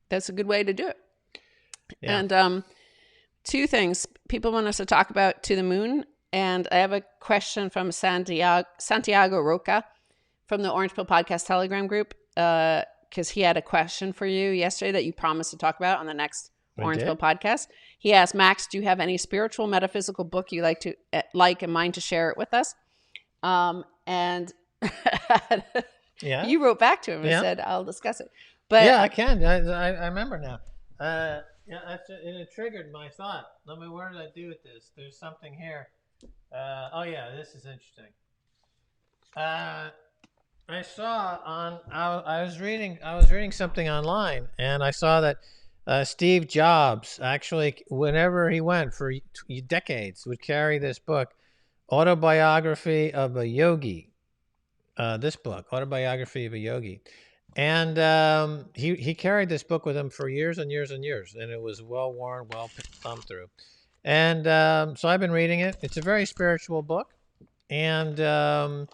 That's a good way to do it. Yeah. And 2 things people want us to talk about To the Moon. And I have a question from Santiago Roca from the Orange Pill Podcast Telegram group, because he had a question for you yesterday that you promised to talk about on the next Orange Pill podcast. He asked, Max, do you have any spiritual metaphysical book you like and mind to share it with us? And yeah, you wrote back to him and said, I'll discuss it. But yeah, I can. I remember now. It triggered my thought. Where did I do with this? There's something here. Oh yeah, this is interesting. I saw I was reading something online, and I saw that Steve Jobs actually, whenever he went for decades, would carry this book, Autobiography of a Yogi. This book, Autobiography of a Yogi, And he carried this book with him for years and years and years, and it was well worn, well thumbed through. And so I've been reading it. It's a very spiritual book, and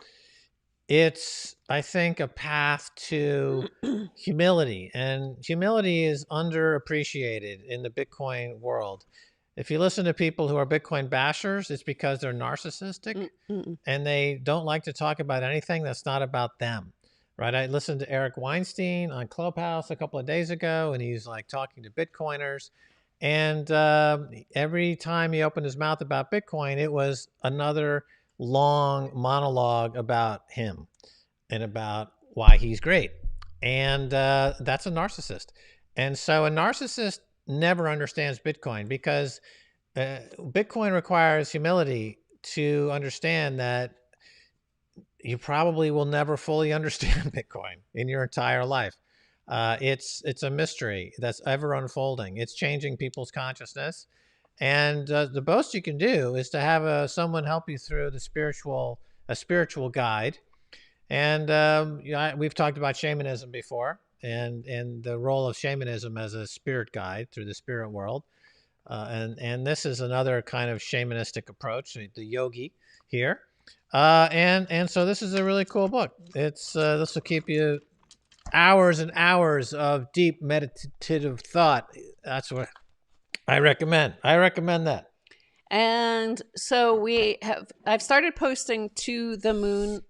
it's, I think, a path to humility. And humility is underappreciated in the Bitcoin world. If you listen to people who are Bitcoin bashers, it's because they're narcissistic and they don't like to talk about anything that's not about them. Right? I listened to Eric Weinstein on Clubhouse a couple of days ago, and he's like talking to Bitcoiners. And every time he opened his mouth about Bitcoin, it was another long monologue about him and about why he's great. And that's a narcissist. And so a narcissist never understands Bitcoin because Bitcoin requires humility to understand that you probably will never fully understand Bitcoin in your entire life. It's a mystery that's ever unfolding. It's changing people's consciousness. And the most you can do is to have someone help you through a spiritual guide. And we've talked about shamanism before, and the role of shamanism as a spirit guide through the spirit world. And this is another kind of shamanistic approach, the yogi here. And so this is a really cool book. This will keep you hours and hours of deep meditative thought. That's what I recommend. I recommend that. And so I've started posting To the Moon,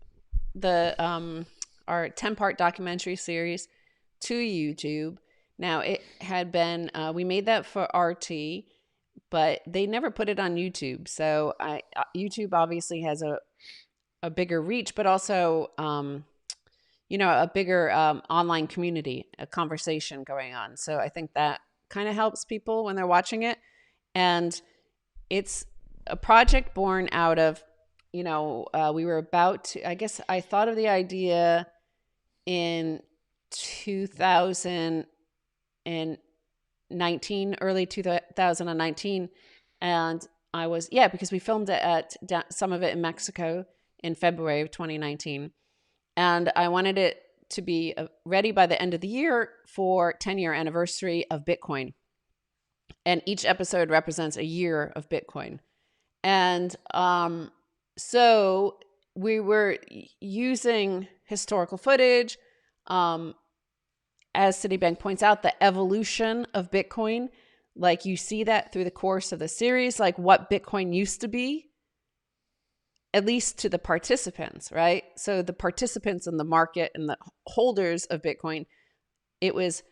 our 10-part documentary series, to YouTube. Now, it had been, we made that for RT, but they never put it on YouTube. So YouTube obviously has a bigger reach, but also, a bigger online community, a conversation going on. So I think that kind of helps people when they're watching it. And it's a project born out of, we were about to, I guess I thought of the idea in 2019, early 2019. And I was, because we filmed it some of it in Mexico in February of 2019. And I wanted it to be ready by the end of the year for 10-year anniversary of Bitcoin. And each episode represents a year of Bitcoin. And so we were using historical footage. As Citibank points out, the evolution of Bitcoin, like you see that through the course of the series, like what Bitcoin used to be, at least to the participants, right? So the participants in the market and the holders of Bitcoin, it was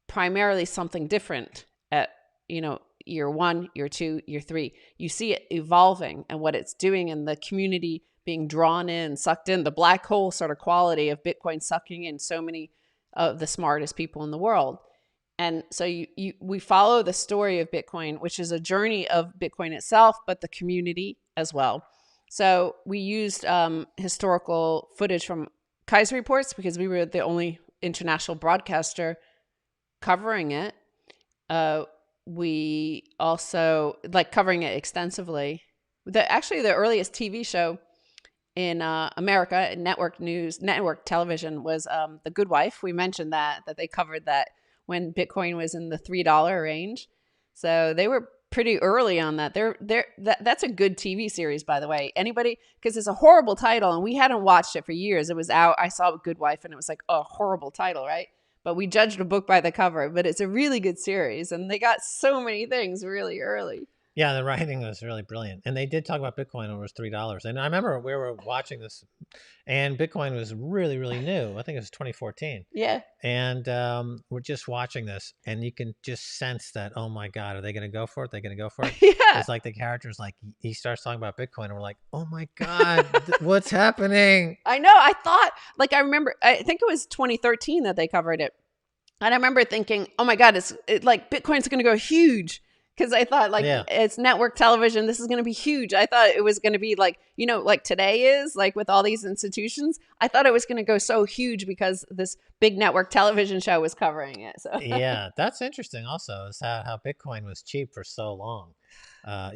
primarily something different at, year 1, year 2, year 3. You see it evolving and what it's doing and the community being drawn in, sucked in, the black hole sort of quality of Bitcoin sucking in so many of the smartest people in the world. And so we follow the story of Bitcoin, which is a journey of Bitcoin itself, but the community as well. So we used historical footage from Kaiser Reports because we were the only international broadcaster covering it. We also covering it extensively. The earliest TV show in America, network television, was The Good Wife. We mentioned that they covered that when Bitcoin was in the $3 range. So they were pretty early on that. That's a good TV series, by the way. Anybody, because it's a horrible title, and we hadn't watched it for years. It was out. I saw Good Wife, and it was like a horrible title, right? But we judged a book by the cover. But it's a really good series, and they got so many things really early. Yeah, the writing was really brilliant. And they did talk about Bitcoin when it was $3. And I remember we were watching this, and Bitcoin was really, really new. I think it was 2014. Yeah. And we're just watching this, and you can just sense that, oh my God, are they going to go for it? They're going to go for it? Yeah. It's like the character's like, he starts talking about Bitcoin, and we're like, oh my God, what's happening? I know. I thought, I remember, I think it was 2013 that they covered it. And I remember thinking, oh my God, Bitcoin's going to go huge. Because I thought, it's network television. This is going to be huge. I thought it was going to be like today is, with all these institutions. I thought it was going to go so huge because this big network television show was covering it. So yeah, that's interesting also, is how Bitcoin was cheap for so long,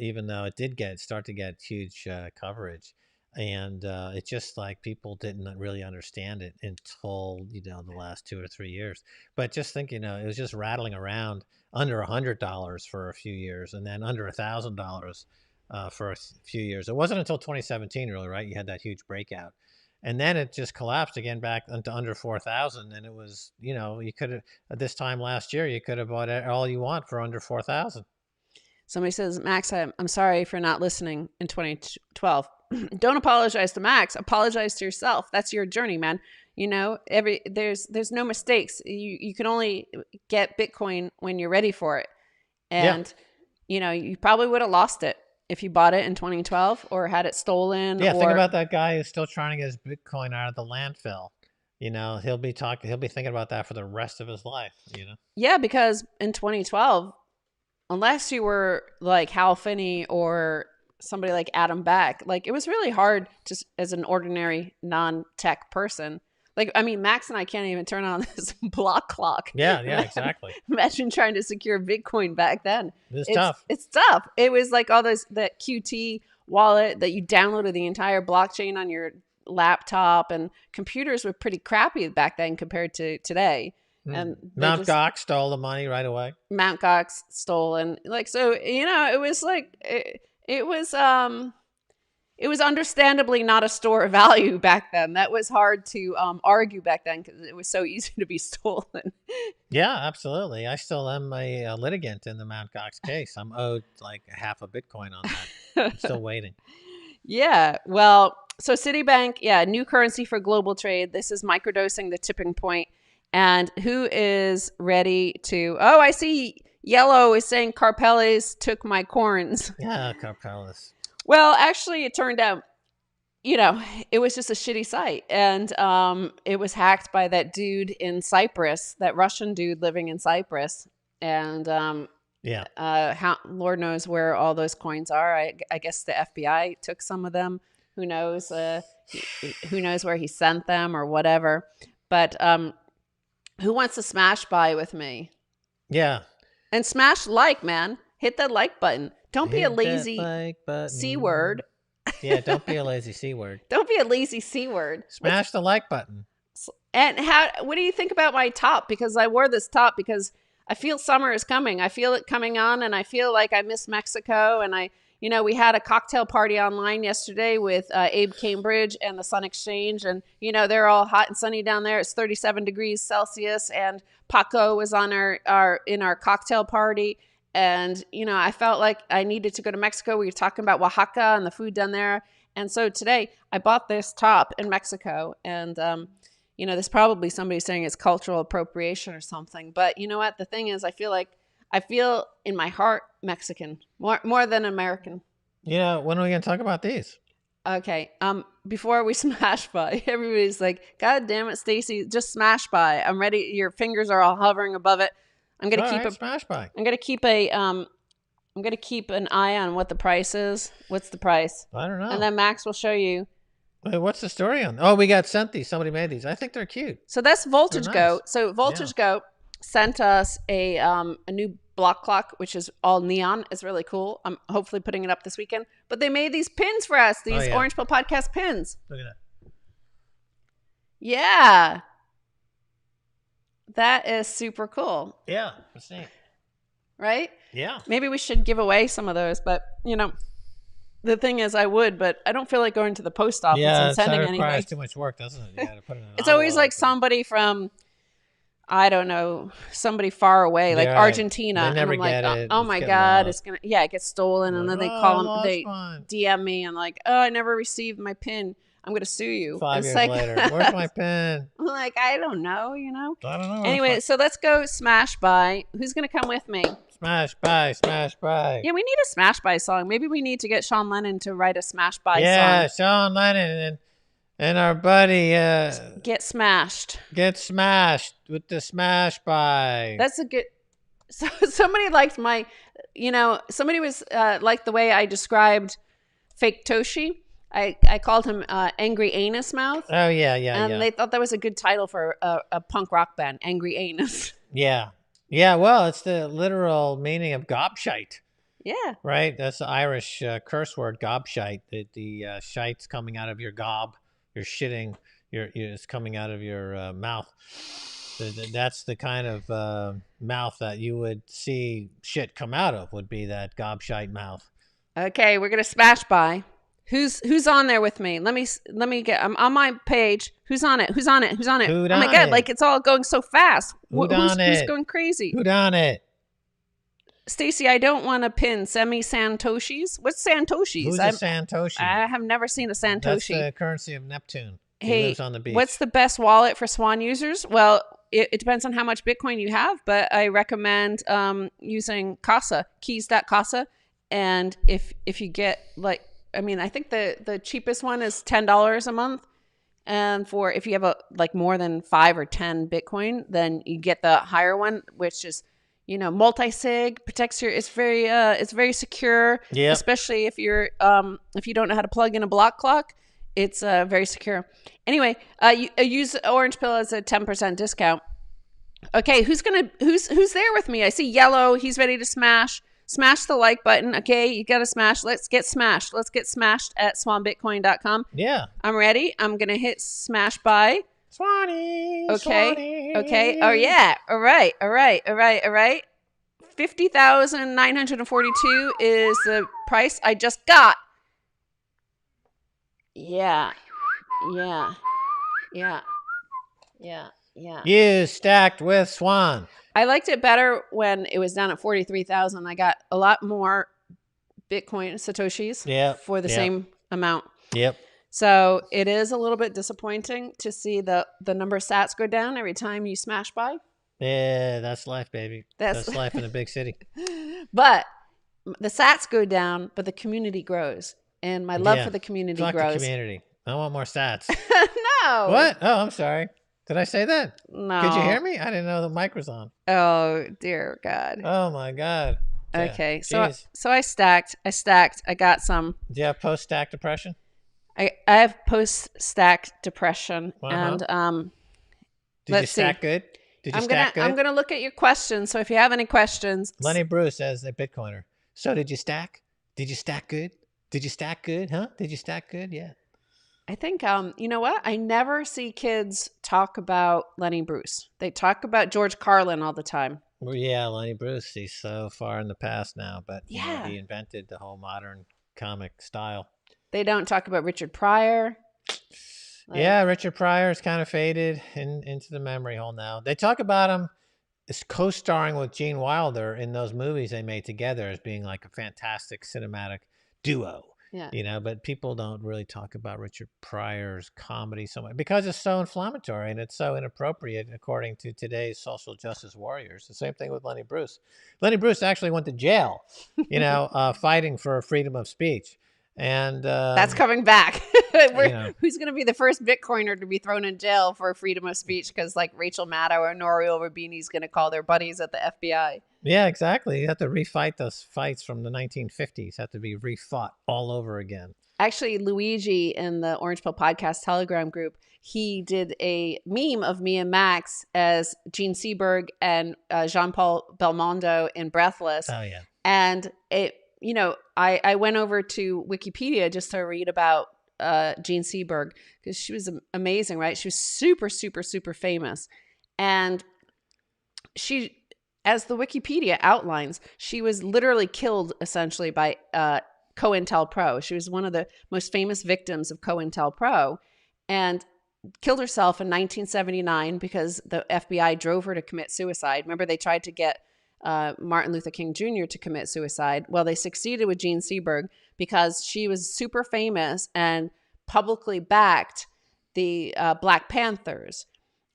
even though it did start to get huge coverage. And it's just like people didn't really understand it until the last 2 or 3 years. But just think, it was just rattling around under $100 for a few years, and then under $1,000 for a few years. It wasn't until 2017, really, right? You had that huge breakout, and then it just collapsed again back into under 4,000. And it was, you could have at this time last year, you could have bought all you want for under 4,000. Somebody says, Max, I'm sorry for not listening in 2012. Don't apologize to Max. Apologize to yourself. That's your journey, man. There's no mistakes. You can only get Bitcoin when you're ready for it. And, you probably would have lost it if you bought it in 2012 or had it stolen. Yeah, think about that guy who's still trying to get his Bitcoin out of the landfill. He'll be thinking about that for the rest of his life, Yeah, because in 2012, unless you were like Hal Finney or somebody like Adam Back, like it was really hard just as an ordinary non-tech person. Like, I mean, Max and I can't even turn on this block clock. Yeah, exactly. Imagine trying to secure Bitcoin back then. It's tough. It's tough. It was like all that QT wallet that you downloaded the entire blockchain on your laptop, and computers were pretty crappy back then compared to today. And Mt. Gox stole the money right away. Mt. Gox stole, and like, so, it was like, it was understandably not a store of value back then. That was hard to argue back then because it was so easy to be stolen. Yeah, absolutely. I still am a litigant in the Mt. Gox case. I'm owed like half a Bitcoin on that. I'm still waiting. Yeah. Well, so Citibank, new currency for global trade. This is microdosing, the tipping point. And who is ready to... Oh, I see Yellow is saying Carpeles took my corns. Yeah, Carpeles. Well, actually, it turned out, it was just a shitty site. And it was hacked by that dude in Cyprus, that Russian dude living in Cyprus. And Lord knows where all those coins are. I guess the FBI took some of them. Who knows? Who knows where he sent them or whatever. But... who wants to smash buy with me? Yeah. And smash like, man. Hit that like button. Don't be a lazy C word. Yeah, don't be a lazy C word. Don't be a lazy C word. Smash the like button. And what do you think about my top? Because I wore this top because I feel summer is coming. I feel it coming on, and I feel like I miss Mexico. And we had a cocktail party online yesterday with Abe Cambridge and the Sun Exchange. And, they're all hot and sunny down there. It's 37 degrees Celsius. And Paco was on in our cocktail party. And, I felt like I needed to go to Mexico. We were talking about Oaxaca and the food down there. And so today I bought this top in Mexico. And, there's probably somebody saying it's cultural appropriation or something. But you know what? The thing is, I feel in my heart Mexican, more than American. When are we going to talk about these? Okay. Before we smash buy, everybody's like, God damn it, Stacy, just smash buy. I'm ready. Your fingers are all hovering above it. I'm going to keep smash buy. I'm going to keep an eye on what the price is. What's the price? I don't know. And then Max will show you. Wait, what's the story on? Oh, we got sent these. Somebody made these. I think they're cute. So that's Voltage nice. Go. So Voltage Go sent us a new block clock, which is all neon. It's really cool. I'm hopefully putting it up this weekend. But they made these pins for us, these Orange Pill Podcast pins. Look at that. Yeah. That is super cool. Yeah, that's neat. Right? Yeah. Maybe we should give away some of those, but the thing is I would, but I don't feel like going to the post office and sending anything. Yeah, it requires too much work, doesn't it? You got to put it in an It's always like somebody from, I don't know, somebody far away, like Argentina. They never and I'm get like, it. oh my God, it gets stolen. And then they call them, they mine. DM me and like, oh, I never received my pin. I'm going to sue you. 5 years later. Where's my pin? I'm like, I don't know, I don't know. Anyway, so let's go smash buy. Who's going to come with me? Smash buy, smash buy. Yeah, we need a smash buy song. Maybe we need to get Sean Lennon to write a smash buy song. Yeah, Sean Lennon and our buddy. Get smashed. Get smashed with the smash buy. That's a good... So somebody liked my... somebody was liked the way I described Fake Toshi. I called him Angry Anus Mouth. Oh, yeah. And they thought that was a good title for a punk rock band, Angry Anus. Yeah. Yeah, well, it's the literal meaning of gobshite. Yeah. right? That's the Irish curse word, gobshite. The shite's coming out of your gob. You're shitting. It's coming out of your mouth. That's the kind of mouth that you would see shit come out of. Would be that gobshite mouth. Okay, we're gonna smash by. Who's on there with me? Let me get. I'm on my page. Who's on it? Who's on it? Who's on it? Who'd Oh my on god! it? Like it's all going so fast. Who'd on Who's it? going crazy? Who'd on it? Stacy, I don't want to pin. Send me satoshis. What's satoshis? Who's a Satoshi? I have never seen a That's satoshi. the currency of Neptune. He Hey, lives on the beach. what's the best wallet for Swan users? Well, it depends on how much Bitcoin you have, but I recommend using Casa, keys.casa. And if you get like, I mean, I think the cheapest one is $10 a month. And for if you have more than 5 or 10 Bitcoin, then you get the higher one, which is, multi-sig, protects it's very secure. Yep. Especially if you don't know how to plug in a block clock, it's very secure. Anyway, you use Orange Pill as a 10% discount. Okay, who's there with me? I see yellow. He's ready to smash. Smash the like button. Okay, you got to smash. Let's get smashed. Let's get smashed at swanbitcoin.com. Yeah. I'm ready. I'm going to hit smash buy. Swanee. Okay. Swanee. Okay. Oh, yeah. All right. 50,942 is the price I just got. Yeah. You stacked with Swan. I liked it better when it was down at 43,000. I got a lot more Bitcoin Satoshis for the same amount. Yep. So it is a little bit disappointing to see the number of sats go down every time you smash by. Yeah, that's life, baby. That's life in a big city. But the sats go down, but the community grows. And my love for the community grows. The community. I want more sats. No. What? Oh, I'm sorry. Did I say that? No. Could you hear me? I didn't know the mic was on. Oh, dear God. Oh, my God. Okay. Yeah. So I stacked. I got some. Do you have post-stack depression? I have post-stack depression. Uh-huh. And Did you stack good? Did you stack good? I'm going to look at your questions. So if you have any questions. Lenny Bruce says a Bitcoiner. So did you stack? Did you stack good? Did you stack good? Huh? Did you stack good? Yeah. I think, you know what? I never see kids talk about Lenny Bruce. They talk about George Carlin all the time. Well, yeah, Lenny Bruce. He's so far in the past now, but yeah, he invented the whole modern comic style. They don't talk about Richard Pryor. Yeah, Richard Pryor is kind of faded into the memory hole now. They talk about him as co-starring with Gene Wilder in those movies they made together as being like a fantastic cinematic duo. Yeah. But people don't really talk about Richard Pryor's comedy so much because it's so inflammatory and it's so inappropriate according to today's social justice warriors. The same thing with Lenny Bruce. Lenny Bruce actually went to jail, fighting for freedom of speech. And that's coming back. Who's going to be the first Bitcoiner to be thrown in jail for freedom of speech? Because like Rachel Maddow or Nouriel Roubini is going to call their buddies at the FBI. Yeah, exactly. You have to refight those fights from the 1950s. Have to be refought all over again. Actually, Luigi in the Orange Pill Podcast Telegram group, he did a meme of me and Max as Gene Seberg and Jean-Paul Belmondo in Breathless. Oh, yeah. And it, I went over to Wikipedia just to read about Gene Seberg because she was amazing, right? She was super, super, super famous. And she, as the Wikipedia outlines, she was literally killed essentially by COINTELPRO. She was one of the most famous victims of COINTELPRO and killed herself in 1979 because the FBI drove her to commit suicide. Remember, they tried to get Martin Luther King Jr. to commit suicide. Well, they succeeded with Gene Seberg because she was super famous and publicly backed the Black Panthers.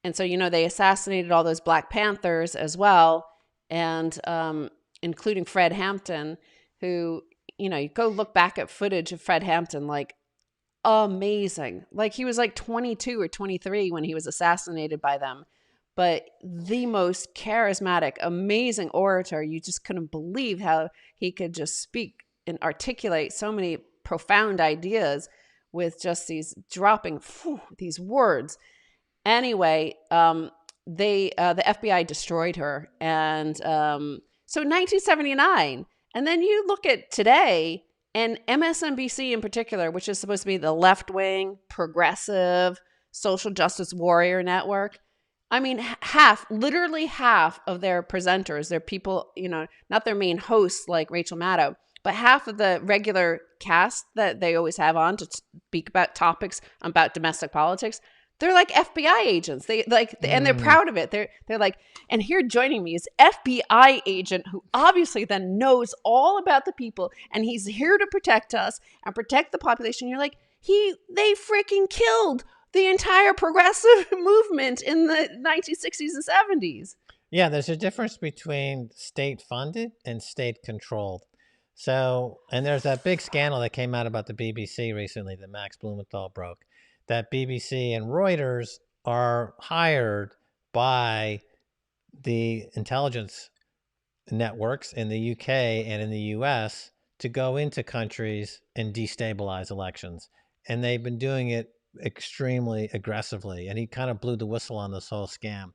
And so, they assassinated all those Black Panthers as well, and including Fred Hampton, who, you go look back at footage of Fred Hampton, like, amazing. Like, he was like 22 or 23 when he was assassinated by them. But the most charismatic, amazing orator. You just couldn't believe how he could just speak and articulate so many profound ideas with just these dropping these words. Anyway, the FBI destroyed her. And so 1979, And then you look at today, and MSNBC in particular, which is supposed to be the left-wing, progressive, social justice warrior network. I mean, literally half of their presenters, their people, not their main hosts like Rachel Maddow, but half of the regular cast that they always have on to speak about topics about domestic politics, they're like FBI agents. And they're proud of it. They're like, and here joining me is FBI agent who obviously then knows all about the people, and he's here to protect us and protect the population. You're like, they freaking killed the entire progressive movement in the 1960s and 70s. Yeah, there's a difference between state-funded and state-controlled. So, and there's that big scandal that came out about the BBC recently that Max Blumenthal broke, that BBC and Reuters are hired by the intelligence networks in the UK and in the US to go into countries and destabilize elections. And they've been doing it extremely aggressively. And he kind of blew the whistle on this whole scam.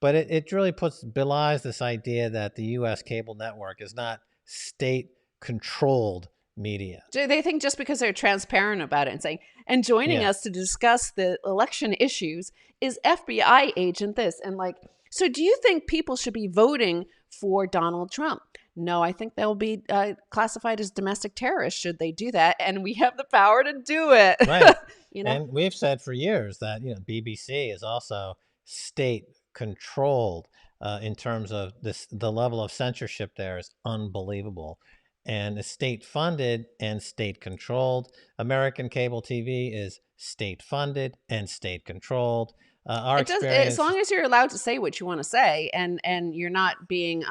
But it really belies this idea that the US cable network is not state controlled media. Do they think just because they're transparent about it and saying, and joining us to discuss the election issues is FBI agent this? And like, so do you think people should be voting for Donald Trump? No, I think they'll be classified as domestic terrorists should they do that. And we have the power to do it. Right. And we've said for years that, BBC is also state controlled in terms of the level of censorship there is unbelievable. And it's state funded and state controlled. American cable TV is state funded and state controlled. As long as you're allowed to say what you want to say, and you're not being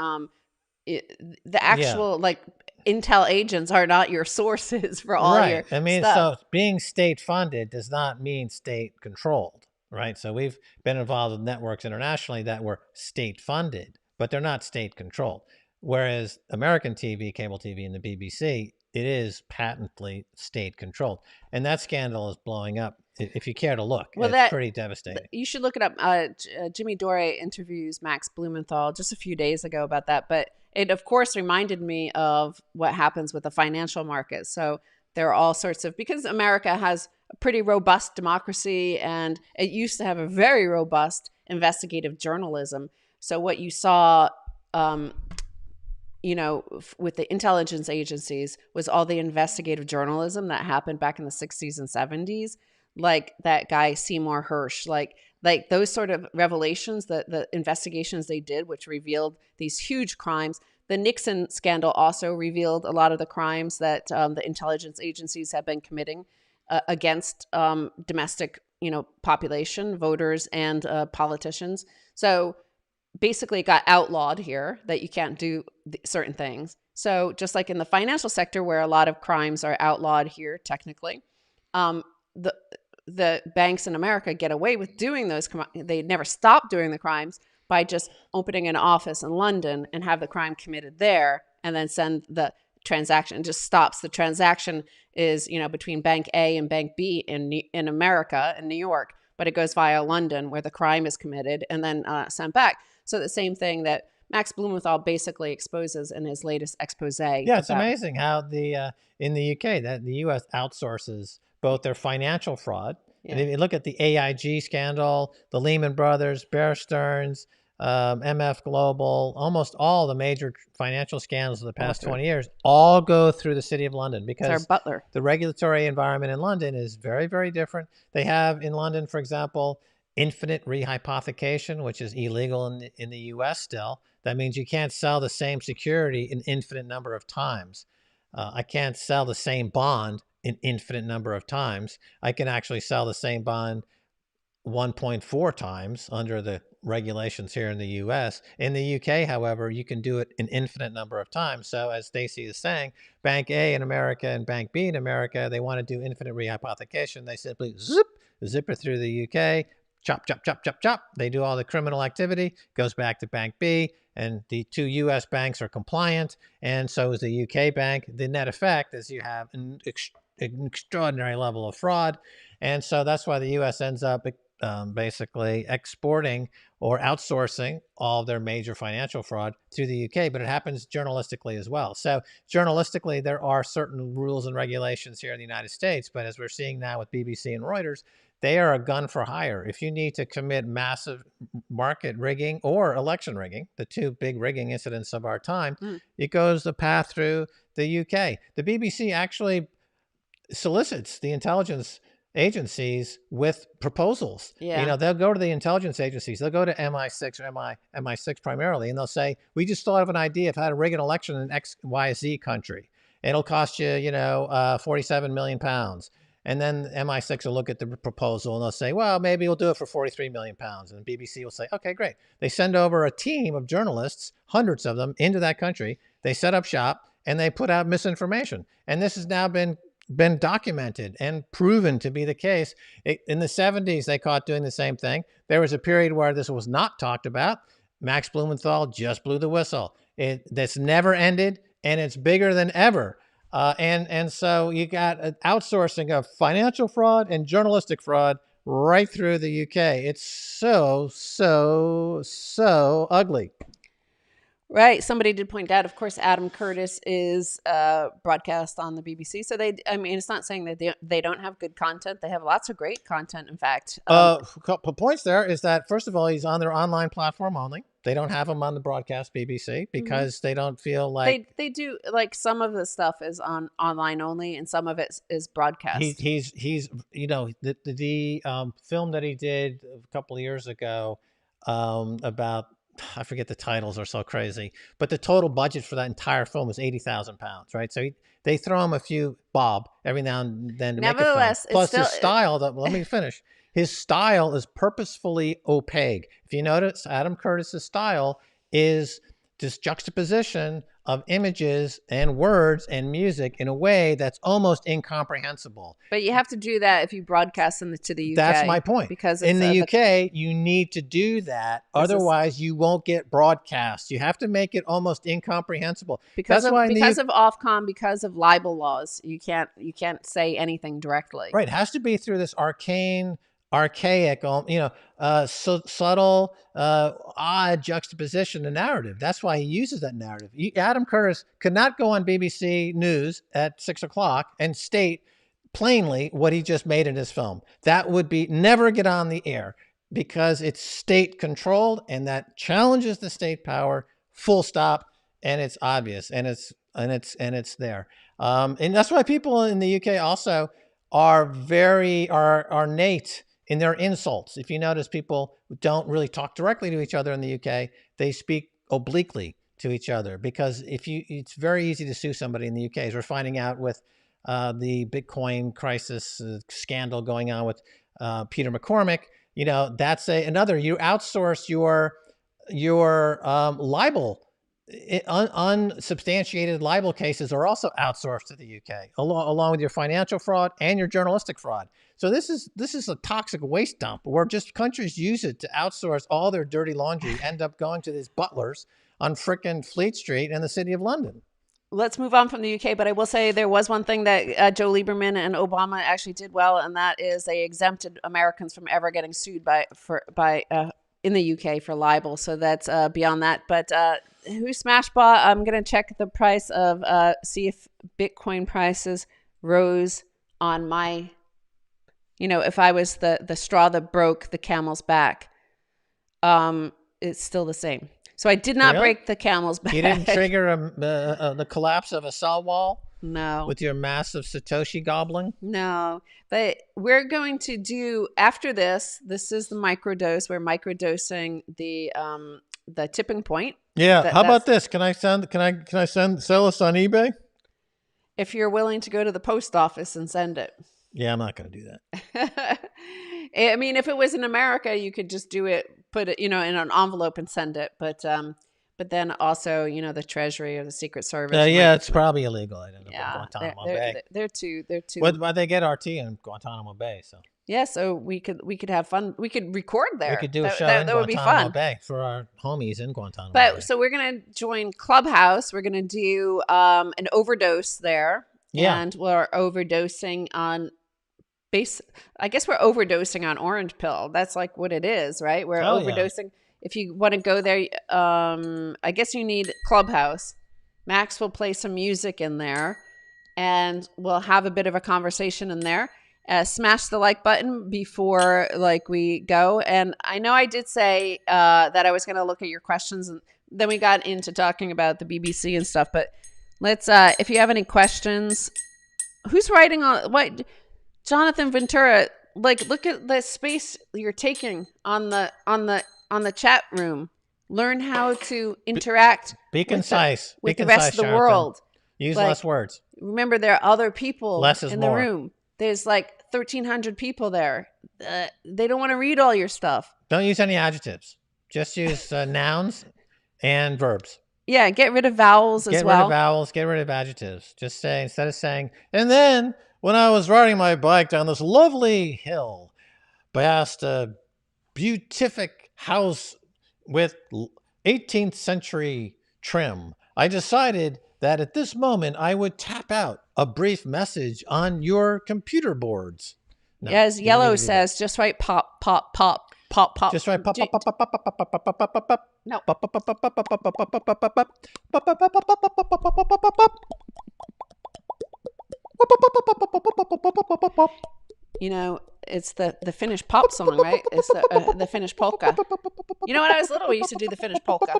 the actual like intel agents are not your sources for all your stuff. So being state funded does not mean state controlled, right? So we've been involved with networks internationally that were state funded, but they're not state controlled. Whereas American TV, cable TV, and the BBC, it is patently state controlled. And that scandal is blowing up. If you care to look, it's pretty devastating. You should look it up. Jimmy Dore interviews Max Blumenthal just a few days ago about that. But it, of course, reminded me of what happens with the financial markets. So there are all sorts of, because America has a pretty robust democracy, and it used to have a very robust investigative journalism. So what you saw with the intelligence agencies was all the investigative journalism that happened back in the 60s and 70s, like that guy Seymour Hersh, like those sort of revelations, the investigations they did, which revealed these huge crimes. The Nixon scandal also revealed a lot of the crimes that the intelligence agencies have been committing against domestic, population, voters, and politicians. So basically it got outlawed here that you can't do certain things. So just like in the financial sector where a lot of crimes are outlawed here technically, the banks in America get away with doing those. They never stop doing the crimes by just opening an office in London and have the crime committed there and then send the transaction. It just stops. The transaction is, between Bank A and Bank B in America, in New York, but it goes via London where the crime is committed and then sent back. So the same thing that Max Blumenthal basically exposes in his latest expose. Yeah, it's amazing how in the UK that the US outsources both their financial fraud. Yeah. And if you look at the AIG scandal, the Lehman Brothers, Bear Stearns, MF Global, almost all the major financial scandals of the past 20 years all go through the City of London because the regulatory environment in London is very, very different. They have in London, for example, infinite rehypothecation, which is illegal in the US still. That means you can't sell the same security an infinite number of times. I can't sell the same bond an infinite number of times. I can actually sell the same bond 1.4 times under the regulations here in the US. In the UK, however, you can do it an infinite number of times. So as Stacy is saying, Bank A in America and Bank B in America, they want to do infinite rehypothecation. They simply zip it through the UK, chop, chop, chop, chop, chop. They do all the criminal activity, goes back to Bank B, and the two US banks are compliant, and so is the UK bank. The net effect is you have an extraordinary level of fraud, and so that's why the US ends up basically exporting or outsourcing all of their major financial fraud to the UK, but it happens journalistically as well. So journalistically, there are certain rules and regulations here in the United States, but as we're seeing now with BBC and Reuters, they are a gun for hire. If you need to commit massive market rigging or election rigging, the two big rigging incidents of our time, it goes the path through the UK. The BBC actually solicits the intelligence agencies with proposals. Yeah. They'll go to the intelligence agencies. They'll go to MI6 or MI6 primarily, and they'll say, we just thought of an idea of how to rig an election in XYZ country. It'll cost you, 47 million pounds. And then MI6 will look at the proposal and they'll say, well, maybe we'll do it for 43 million pounds. And the BBC will say, okay, great. They send over a team of journalists, hundreds of them, into that country. They set up shop and they put out misinformation. And this has now been documented and proven to be the case. In the 70s, they caught doing the same thing. There was a period where this was not talked about. Max Blumenthal just blew the whistle. That's never ended, and it's bigger than ever. And so you got an outsourcing of financial fraud and journalistic fraud right through the UK. It's so ugly. Right. Somebody did point out, of course, Adam Curtis is broadcast on the BBC. So it's not saying that they don't have good content. They have lots of great content, in fact. A couple points there is that, first of all, he's on their online platform only. They don't have him on the broadcast BBC because they don't feel like... They do, like, some of the stuff is on online only and some of it is broadcast. He's the film that he did a couple of years ago about... I forget the titles are so crazy, but the total budget for that entire film was £80,000, right? So they throw him a few bob every now and then to make a film. Plus his style, let me finish. His style is purposefully opaque. If you notice, Adam Curtis's style is this juxtaposition of images and words and music in a way that's almost incomprehensible. But you have to do that if you broadcast them to the UK. That's my point. Because in the UK, you need to do that. Otherwise, you won't get broadcast. You have to make it almost incomprehensible. Because of Ofcom, because of libel laws, you can't say anything directly. Right. It has to be through this archaic, subtle, odd juxtaposition of narrative. That's why he uses that narrative. Adam Curtis could not go on BBC News at 6 o'clock and state plainly what he just made in his film. That would be never get on the air because it's state controlled and that challenges the state power, full stop. And it's obvious and it's there. And that's why people in the UK also are very ornate in their insults. If you notice, people don't really talk directly to each other in the UK. They speak obliquely to each other because it's very easy to sue somebody in the UK, as we're finding out with the Bitcoin crisis scandal going on with Peter McCormick. That's another. You outsource your libel. Unsubstantiated libel cases are also outsourced to the UK, along with your financial fraud and your journalistic fraud. So this is a toxic waste dump where just countries use it to outsource all their dirty laundry, end up going to these butlers on frickin' Fleet Street in the city of London. Let's move on from the UK, but I will say there was one thing that Joe Lieberman and Obama actually did well, and that is they exempted Americans from ever getting sued in the UK for libel. So that's beyond that. But who Smashbot? I'm going to check the price of see if Bitcoin prices rose on my, if I was the straw that broke the camel's back. It's still the same. So I did not break the camel's back. You didn't trigger the collapse of a cell wall? No. With your massive Satoshi gobbling? No. But we're going to do, after this is the microdose. We're microdosing the tipping point. Yeah. How about this? Can I sell us on eBay? If you're willing to go to the post office and send it. Yeah, I'm not going to do that. I mean, if it was in America, you could just do it, put it, in an envelope and send it. But then also, the Treasury or the Secret Service. It's probably illegal. I don't know. Guantanamo Bay. They're too. Why they get RT in Guantanamo Bay? So yeah, so we could have fun. We could record there. We could do a show in Guantanamo Bay for our homies in Guantanamo Bay. So we're gonna join Clubhouse. We're gonna do an overdose there. Yeah, and we're overdosing on I guess we're overdosing on orange pill. That's like what it is, right? We're Hell yeah. overdosing. If you want to go there, I guess you need Clubhouse. Max will play some music in there, and we'll have a bit of a conversation in there. Smash the like button before like we go. And I know I did say that I was going to look at your questions, and then we got into talking about the BBC and stuff. But let's, if you have any questions, who's writing on what? Jonathan Ventura, like, look at the space you're taking on the chat room. Learn how to interact. Be concise. With Be the concise, rest of the Jonathan. world. Use Like, less words. Remember, there are other people Less is in more. the room. There's like 1,300 people there. They don't want to read all your stuff. Don't use any adjectives. Just use nouns and verbs. Yeah, get rid of vowels as well. Get rid of vowels. Get rid of adjectives. Just say, instead of saying, and then when I was riding my bike down this lovely hill past a beatific house with 18th century trim, I decided that at this moment I would tap out a brief message on your computer boards. No, as Yellow says, just write pop, pop, pop, pop, pop. Just write pop, pop, pop, pop, pop, pop, pop, pop, pop, pop, pop, pop. No. Pop, pop, pop, pop, pop, pop, pop, pop, pop, pop, pop, pop, pop. You know, it's the Finnish pop song, right? It's the Finnish polka. You know, when I was little, we used to do the Finnish polka.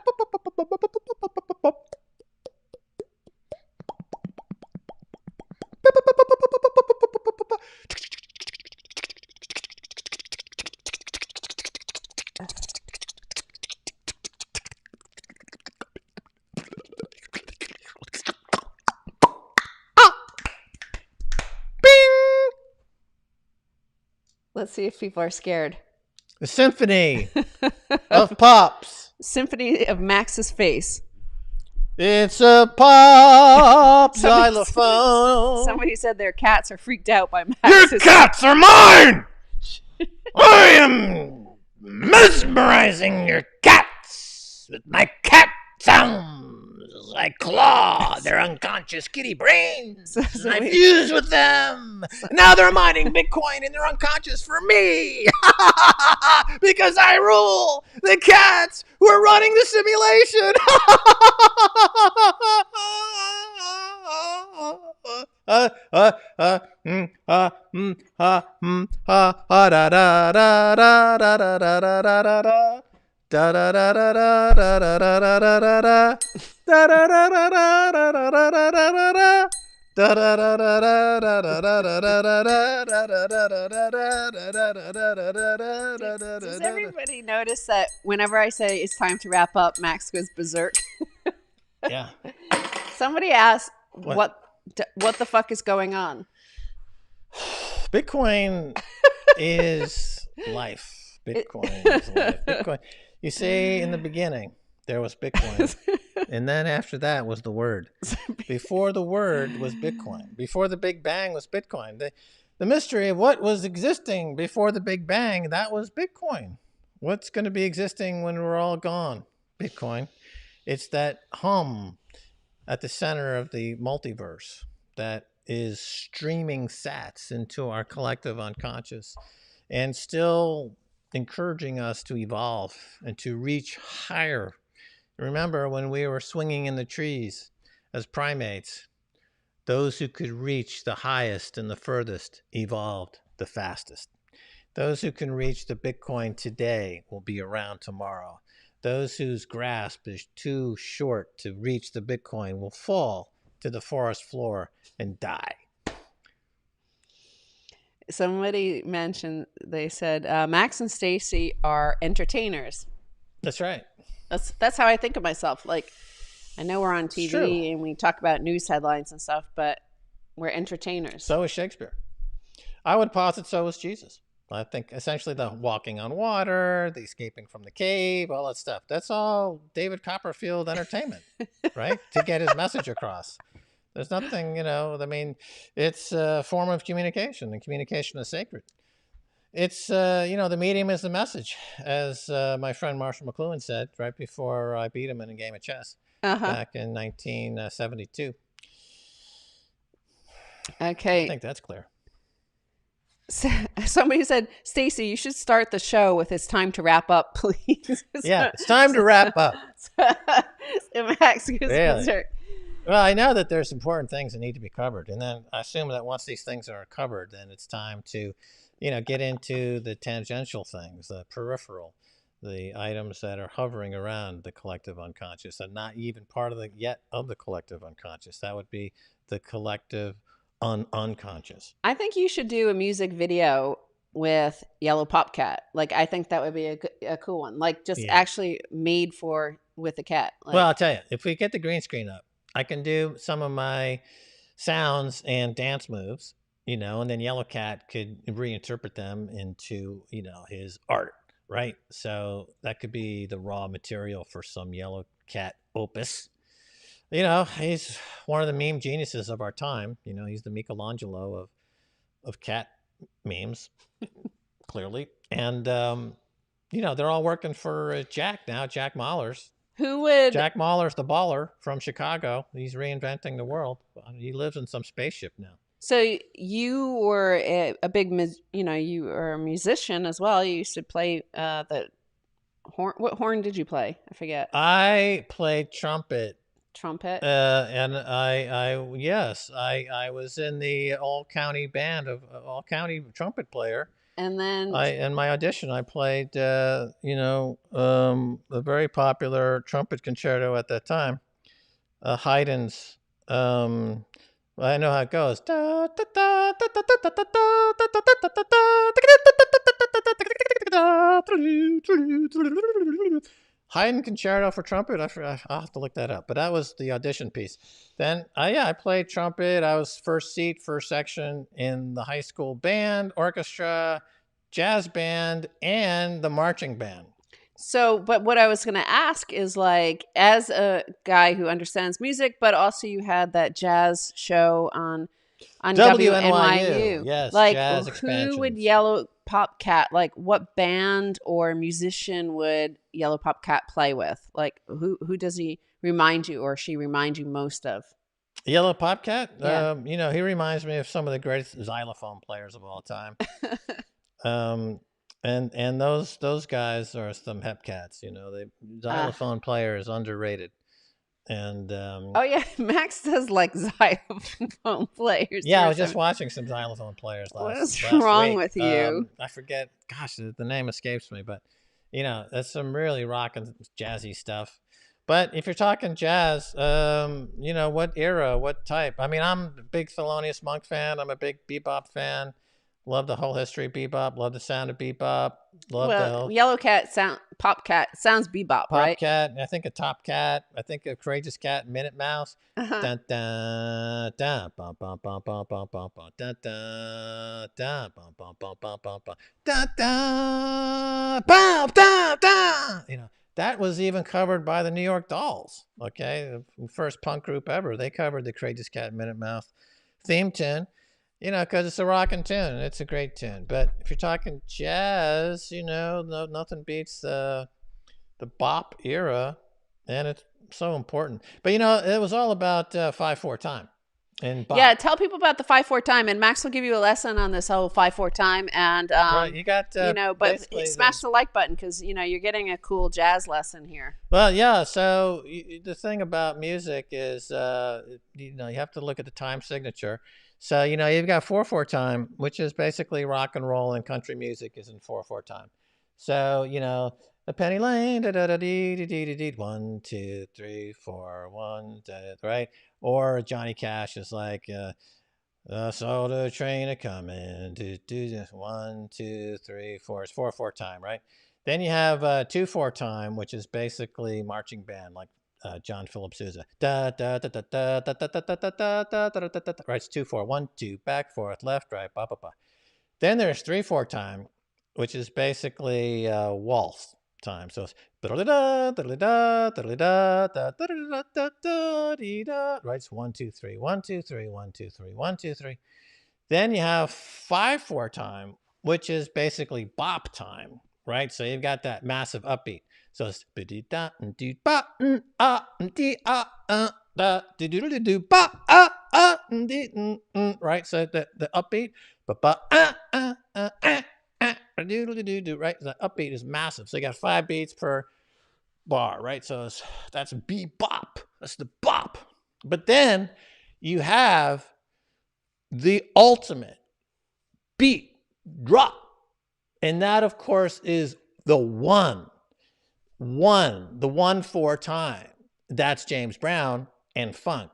Let's see if people are scared. The symphony of pops. Symphony of Max's face. It's a pop xylophone. Somebody said their cats are freaked out by Your Max's. cats are mine! I am mesmerizing your cats with my cat sounds. I claw their unconscious kitty brains. And I fuse with them. Now they're mining Bitcoin in their unconscious for me. Because I rule the cats who are running the simulation. Does everybody notice that whenever I say it's time to wrap up, Max goes berserk? Yeah. Somebody asked what the fuck is going on? Bitcoin is life. Bitcoin is life. Bitcoin. You see, in the beginning, there was Bitcoin. And then after that was the word. Before the word was Bitcoin. Before the Big Bang was Bitcoin. The mystery of what was existing before the Big Bang, that was Bitcoin. What's going to be existing when we're all gone? Bitcoin. It's that hum at the center of the multiverse that is streaming sats into our collective unconscious and still encouraging us to evolve and to reach higher. Remember when we were swinging in the trees as primates, those who could reach the highest and the furthest evolved the fastest. Those who can reach the Bitcoin today will be around tomorrow. Those whose grasp is too short to reach the Bitcoin will fall to the forest floor and die. Somebody mentioned, they said, Max and Stacy are entertainers. That's right. That's how I think of myself. Like, I know we're on TV and we talk about news headlines and stuff, but we're entertainers. So is Shakespeare. I would posit so is Jesus. I think essentially the walking on water, the escaping from the cave, all that stuff. That's all David Copperfield entertainment, right? To get his message across. There's nothing, I mean, it's a form of communication, and communication is sacred. It's, the medium is the message, as my friend Marshall McLuhan said right before I beat him in a game of chess back in 1972. Okay. I think that's clear. Somebody said, Stacy, you should start the show with "It's time to wrap up, please." Yeah, it's time to wrap up. Max goes Really? berserk. Well, I know that there's important things that need to be covered, and then I assume that once these things are covered, then it's time to, get into the tangential things, the peripheral, the items that are hovering around the collective unconscious and not even part of the collective unconscious. That would be the collective unconscious. I think you should do a music video with Yellow Pop Cat. Like, I think that would be a cool one. Like, just Yeah. actually made with a cat. Like, Well, I'll tell you, if we get the green screen up, I can do some of my sounds and dance moves, and then Yellow Cat could reinterpret them into, his art, right? So that could be the raw material for some Yellow Cat opus. He's one of the meme geniuses of our time. He's the Michelangelo of cat memes, clearly. And, they're all working for Jack now, Jack Mahler's. Jack Mahler's the baller from Chicago. He's reinventing the world. He lives in some spaceship now. So you were a big, you were a musician as well. You used to play the horn. What horn did you play? I forget. I played trumpet. Trumpet. And I was in the all county band of all county trumpet player. And then in my audition, I played, a very popular trumpet concerto at that time, Haydn's. I know how it goes. Haydn Concerto for Trumpet. I'll have to look that up. But that was the audition piece. Then, I played trumpet. I was first section in the high school band, orchestra, jazz band, and the marching band. So, but what I was going to ask is, like, as a guy who understands music, but also you had that jazz show on WNYU. Yes, like, jazz who expansions. would Yellow Pop Cat, like, what band or musician would Yellow Pop Cat play with? Like, who does he remind you or she remind you most of? Yellow Pop Cat? Yeah. He reminds me of some of the greatest xylophone players of all time. And those guys are some hep cats, xylophone player is underrated. And oh yeah, Max does like xylophone players. Yeah, I was just watching some xylophone players last wrong week. with you? I forget. Gosh, the name escapes me, but that's some really rocking jazzy stuff. But if you're talking jazz, what era, what type? I mean, I'm a big Thelonious Monk fan. I'm a big bebop fan. Love the whole history of bebop. Love the sound of bebop. Yellow Cat Pop Cat sounds bebop, right? Pop Cat. I think a Top Cat. I think a Courageous Cat. Minute Mouse. Dun dun dun bum bum bum bum bum bum bum dun dun dun bum bum bum bum bum bum dun dun bum dun dun. That was even covered by the New York Dolls. Okay, the first punk group ever. They covered the Courageous Cat, Minute Mouse theme tune. Because it's a rockin' tune. It's a great tune. But if you're talking jazz, nothing beats the bop era, and it's so important. But it was all about 5/4 time and bop. Yeah, tell people about the 5/4 time, and Max will give you a lesson on this whole 5/4 time. And right, you got but smash the like button because you're getting a cool jazz lesson here. Well, yeah. So the thing about music is, you have to look at the time signature. So, you've got 4/4 time, which is basically rock and roll, and country music is in 4/4 time. So, a Penny Lane, da da da dee dee dee dee, 1 2 3 4 1, right? Or Johnny Cash is like, I saw the train a coming, 1 2 3 4. It's 4/4 time, right? Then you have 2/4 time, which is basically marching band, like John Philip Sousa. Da da da da da da da da da da da da da da da. Right, it's 2/4. 1 2, back, forth, left, right, ba ba ba. Then there's 3/4 time, which is basically waltz time. So it's right. It's 1 2 3, 1 2 3, 1 2 3, 1 2 3. Then you have 5/4 time, which is basically bop time, right? So you've got that massive upbeat. So it's right. So the upbeat, right? The upbeat is massive. So you got 5 beats per bar, right? So that's bebop. That's the bop. But then you have the ultimate beat drop. And that, of course, is the one for time. That's James Brown and funk.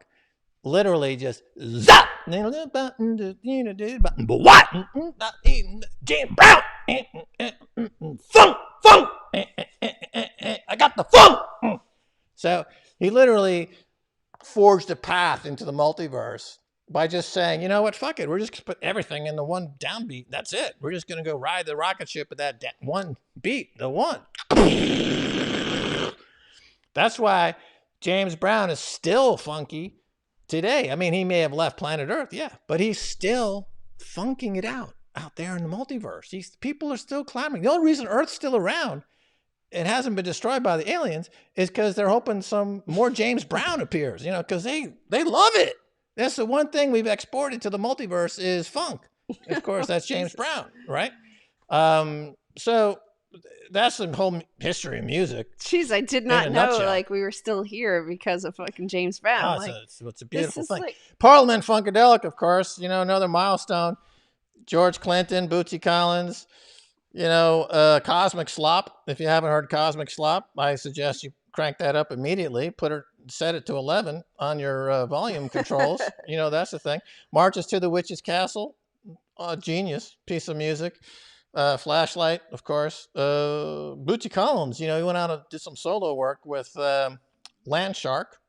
Literally just zap. What? James Brown. Funk. I got the funk. So he literally forged a path into the multiverse by just saying, you know what, fuck it. We're just going to put everything in the one downbeat. That's it. We're just going to go ride the rocket ship with that one beat, the one. That's why James Brown is still funky today. I mean, he may have left planet Earth, yeah, but he's still funking it out there in the multiverse. People are still clamoring. The only reason Earth's still around, it hasn't been destroyed by the aliens, is because they're hoping some more James Brown appears, because they love it. That's the one thing we've exported to the multiverse is funk. Of course, that's James Brown, right? So that's the whole history of music. Jeez, I did not know like we were still here because of fucking James Brown. It's a beautiful thing. Parliament Funkadelic, of course, another milestone. George Clinton, Bootsy Collins, Cosmic Slop. If you haven't heard Cosmic Slop, I suggest you crank that up immediately. Set it to 11 on your volume controls. That's the thing. Marches to the Witch's Castle. Genius piece of music. Flashlight, of course. Bootsy Collins, he went out and did some solo work with Land Shark.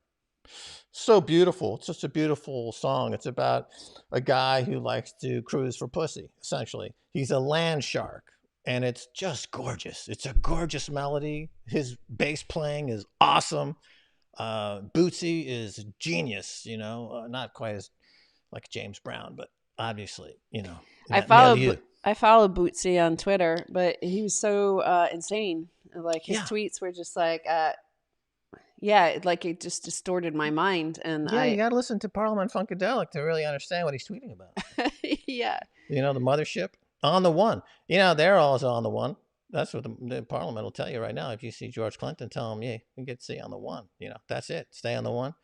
So beautiful. It's just a beautiful song. It's about a guy who likes to cruise for pussy, essentially. He's a land shark, and it's just gorgeous. It's a gorgeous melody. His bass playing is awesome. Bootsy is genius, not quite as like James Brown, but obviously, I follow Bootsy on Twitter, but he was so insane. Like his tweets were just like, like it just distorted my mind. And you got to listen to Parliament Funkadelic to really understand what he's tweeting about. Yeah. The mothership on the one. They're also on the one. That's what the Parliament will tell you right now. If you see George Clinton, tell him, you get to see on the one. That's it. Stay on the one,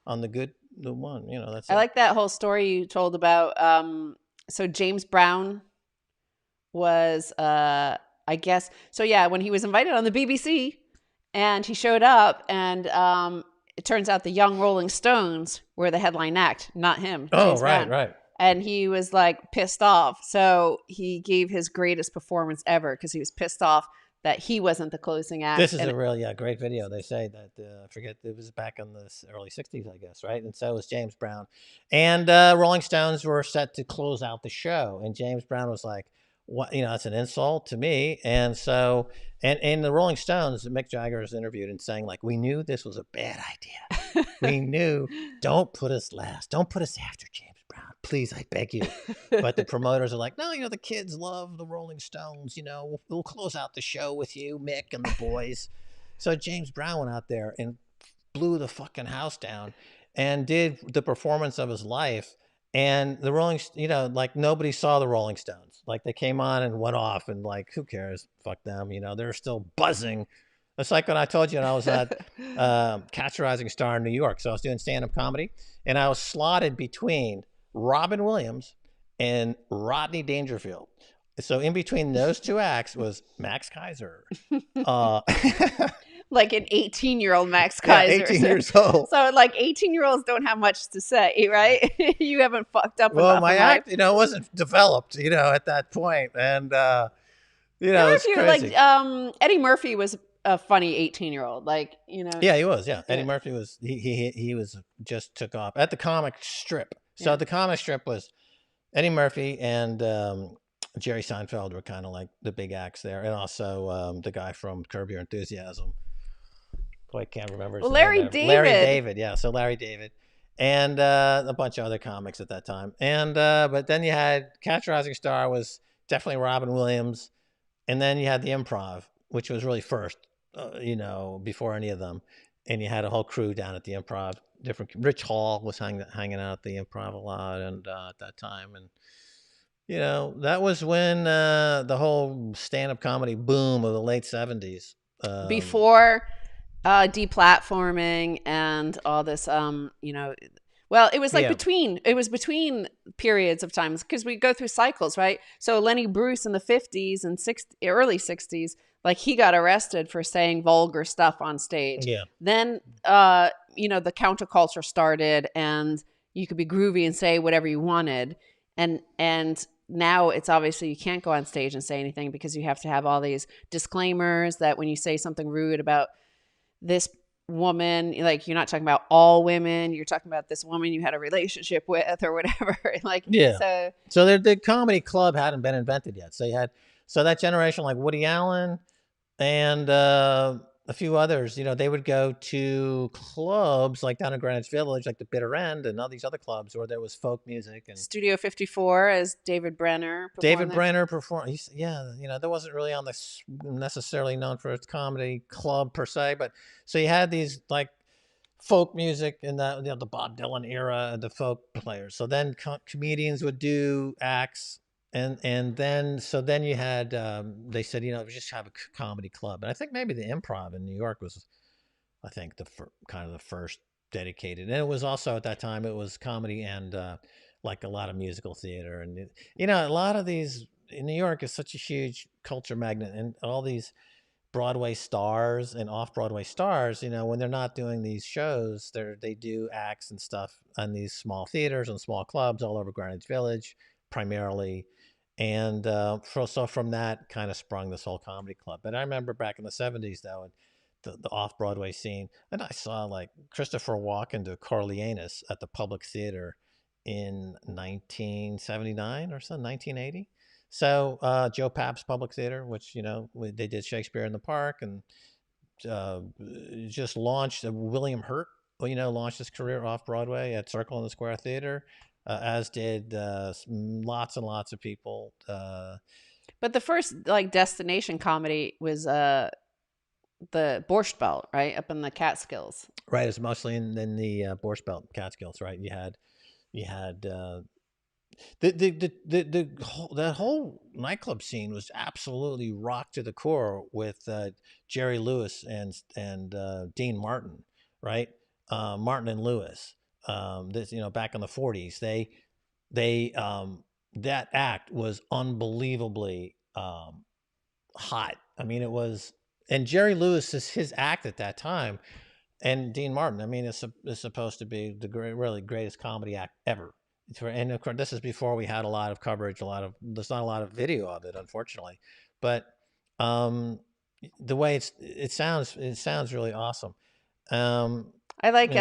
on the one. That's it. I like that whole story you told about. So James Brown was, I guess, when he was invited on the BBC and he showed up and it turns out the Young Rolling Stones were the headline act, not him. Oh, right. And he was like pissed off. So he gave his greatest performance ever because he was pissed off that he wasn't the closing act. This is a real, great video. They say that, I forget, it was back in the early 60s, I guess, right? And so was James Brown. And Rolling Stones were set to close out the show. And James Brown was like, what, that's an insult to me. And so, and the Rolling Stones, Mick Jagger is interviewed and saying, like, we knew this was a bad idea. We knew, don't put us last. Don't put us after James Brown. Please, I beg you. But the promoters are like, no, the kids love the Rolling Stones. We'll close out the show with you, Mick and the boys. So James Brown went out there and blew the fucking house down and did the performance of his life. And the Rolling, like nobody saw the Rolling Stones. Like they came on and went off and like, who cares? Fuck them. They're still buzzing. It's like when I told you, I was at Catch a Rising Star in New York. So I was doing stand-up comedy and I was slotted between Robin Williams and Rodney Dangerfield. So in between those two acts was Max Kaiser. Like an 18-year-old Max Kaiser. Yeah, 18 years old. So like 18-year-olds don't have much to say, right? You haven't fucked up enough. Well, my act, wasn't developed, at that point. And, it's crazy. Like Eddie Murphy was a funny 18-year-old. Like, Yeah, he was. Yeah. Eddie Murphy was, he was just took off at the comic strip. So the comic strip was Eddie Murphy and Jerry Seinfeld were kind of like the big acts there. And also the guy from Curb Your Enthusiasm. Boy, I can't remember his name. Larry David. Larry David, yeah. So Larry David. And a bunch of other comics at that time. And but then you had Catch a Rising Star was definitely Robin Williams. And then you had the Improv, which was really first, before any of them. And you had a whole crew down at the Improv. Rich Hall was hanging out at the Improv a lot and at that time. And That was when the whole stand-up comedy boom of the late 70s. Before deplatforming and all this, well, it was like Yeah. between periods of times, because we go through cycles, right? So Lenny Bruce in the 50s and early 60s, like, he got arrested for saying vulgar stuff on stage. Yeah. Then the counterculture started, and you could be groovy and say whatever you wanted. And now it's obviously you can't go on stage and say anything, because you have to have all these disclaimers that when you say something rude about this woman, like, you're not talking about all women, you're talking about this woman you had a relationship with or whatever. Like, Yeah. So the comedy club hadn't been invented yet. So that generation, like Woody Allen and a few others, they would go to clubs like down in Greenwich Village, like the Bitter End and all these other clubs where there was folk music and Studio 54, as David Brenner performed. That wasn't really on this necessarily known for its comedy club per se, but so you had these like folk music in the Bob Dylan era, the folk players. So then comedians would do acts, and then you had they said we just have a comedy club, and I think maybe the Improv in New York was, I think, kind of the first dedicated, and it was also at that time it was comedy and like a lot of musical theater, and a lot of these in New York is such a huge culture magnet, and all these Broadway stars and off-Broadway stars, when they're not doing these shows, they do acts and stuff on these small theaters and small clubs all over Greenwich Village, primarily. And so from that kind of sprung this whole comedy club. But I remember back in the 70s, though, the off-Broadway scene, and I saw like Christopher Walken do Coriolanus at the Public Theater in 1979 or so, 1980. So Joe Papp's Public Theater, which they did Shakespeare in the Park, and just launched William Hurt. Launched his career off Broadway at Circle in the Square Theater, as did lots and lots of people. But the first like destination comedy was the Borscht Belt, right, up in the Catskills. Right, it's mostly in the Borscht Belt, Catskills. Right, you had that whole nightclub scene was absolutely rocked to the core with Jerry Lewis and Dean Martin, right? Martin and Lewis. Back in the 40s, they that act was unbelievably hot. I mean, it was, and Jerry Lewis is his act at that time, and Dean Martin. I mean, is supposed to be the really greatest comedy act ever. And of course, this is before we had a lot of coverage. There's not a lot of video of it, unfortunately. But the way it sounds really awesome. I like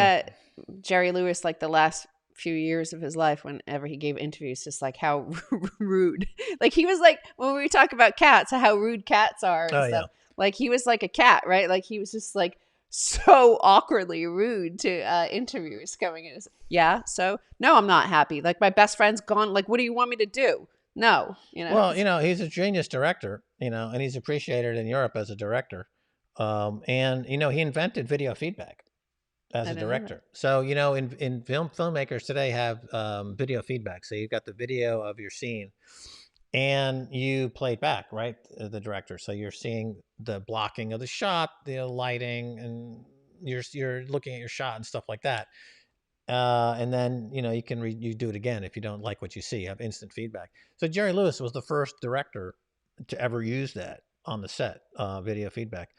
Jerry Lewis, like the last few years of his life, whenever he gave interviews, just like how rude. Like, he was like, when we talk about cats, how rude cats are and stuff. Yeah. Like, he was like a cat, right? Like, he was just like so awkwardly rude to interviewers coming in. Yeah, so no, I'm not happy. Like, my best friend's gone. Like, what do you want me to do? No, Well, he's a genius director, and he's appreciated in Europe as a director. And he invented video feedback as a director. So in filmmakers today have video feedback. So you've got the video of your scene, and you play it back, right? The director. So you're seeing the blocking of the shot, the lighting, and you're looking at your shot and stuff like that. And then you can you do it again if you don't like what you see. You have instant feedback. So Jerry Lewis was the first director to ever use that on the set, video feedback.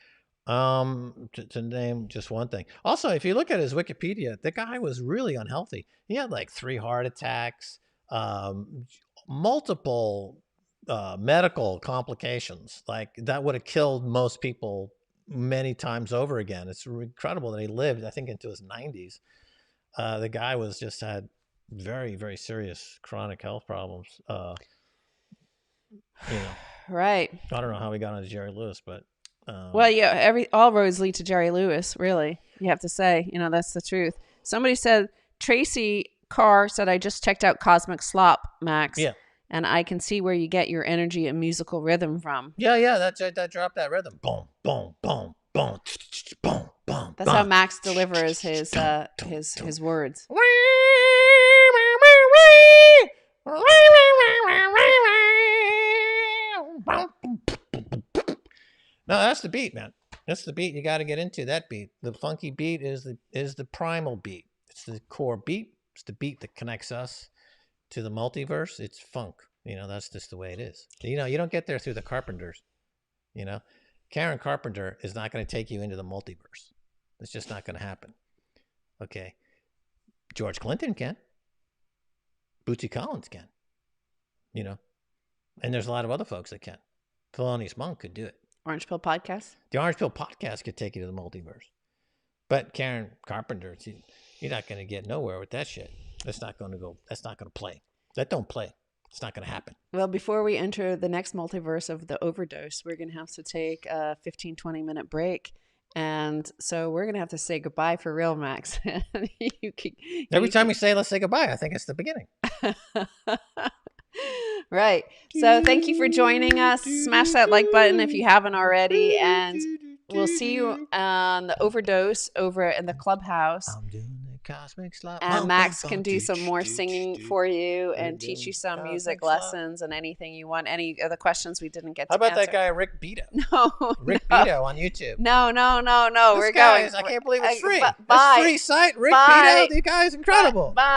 To name just one thing. Also, if you look at his Wikipedia, the guy was really unhealthy. He had like 3 heart attacks, multiple medical complications. Like, that would have killed most people many times over again. It's incredible that he lived, I think, into his 90s. The guy just had very, very serious chronic health problems. Right. I don't know how we got into Jerry Lewis, but well, yeah, all roads lead to Jerry Lewis. Really, you have to say, that's the truth. Somebody said, Tracy Carr said, I just checked out Cosmic Slop, Max. Yeah. And I can see where you get your energy and musical rhythm from. Yeah, that dropped that rhythm. Boom, boom, boom, boom, boom, boom. That's how Max delivers his words. No, that's the beat, man. That's the beat. You got to get into that beat. The funky beat is the primal beat. It's the core beat. It's the beat that connects us to the multiverse. It's funk. That's just the way it is. You don't get there through the Carpenters. Karen Carpenter is not going to take you into the multiverse. It's just not going to happen. Okay. George Clinton can. Bootsy Collins can. And there's a lot of other folks that can. Thelonious Monk could do it. Orange Pill Podcast. The Orange Pill Podcast could take you to the multiverse. But Karen Carpenter, you're not going to get nowhere with that shit. That's not going to go. That's not going to play. That don't play. It's not going to happen. Well, before we enter the next multiverse of the overdose, we're going to have to take a 15, 20-minute break. And so we're going to have to say goodbye for real, Max. Every time we say let's say goodbye, I think it's the beginning. Right. So thank you for joining us. Smash that like button if you haven't already. And we'll see you on the overdose over in the Clubhouse. I'm doing the cosmic slap. And Max can do some more singing for you and teach you some music lessons and anything you want. Any other questions we didn't get to answer. How about answer. that guy, Rick Beto? No. Rick Beto on YouTube. No. We're Guy going. I can't believe it's free. Bye. It's free site. Rick Beto. The guy's incredible. Bye.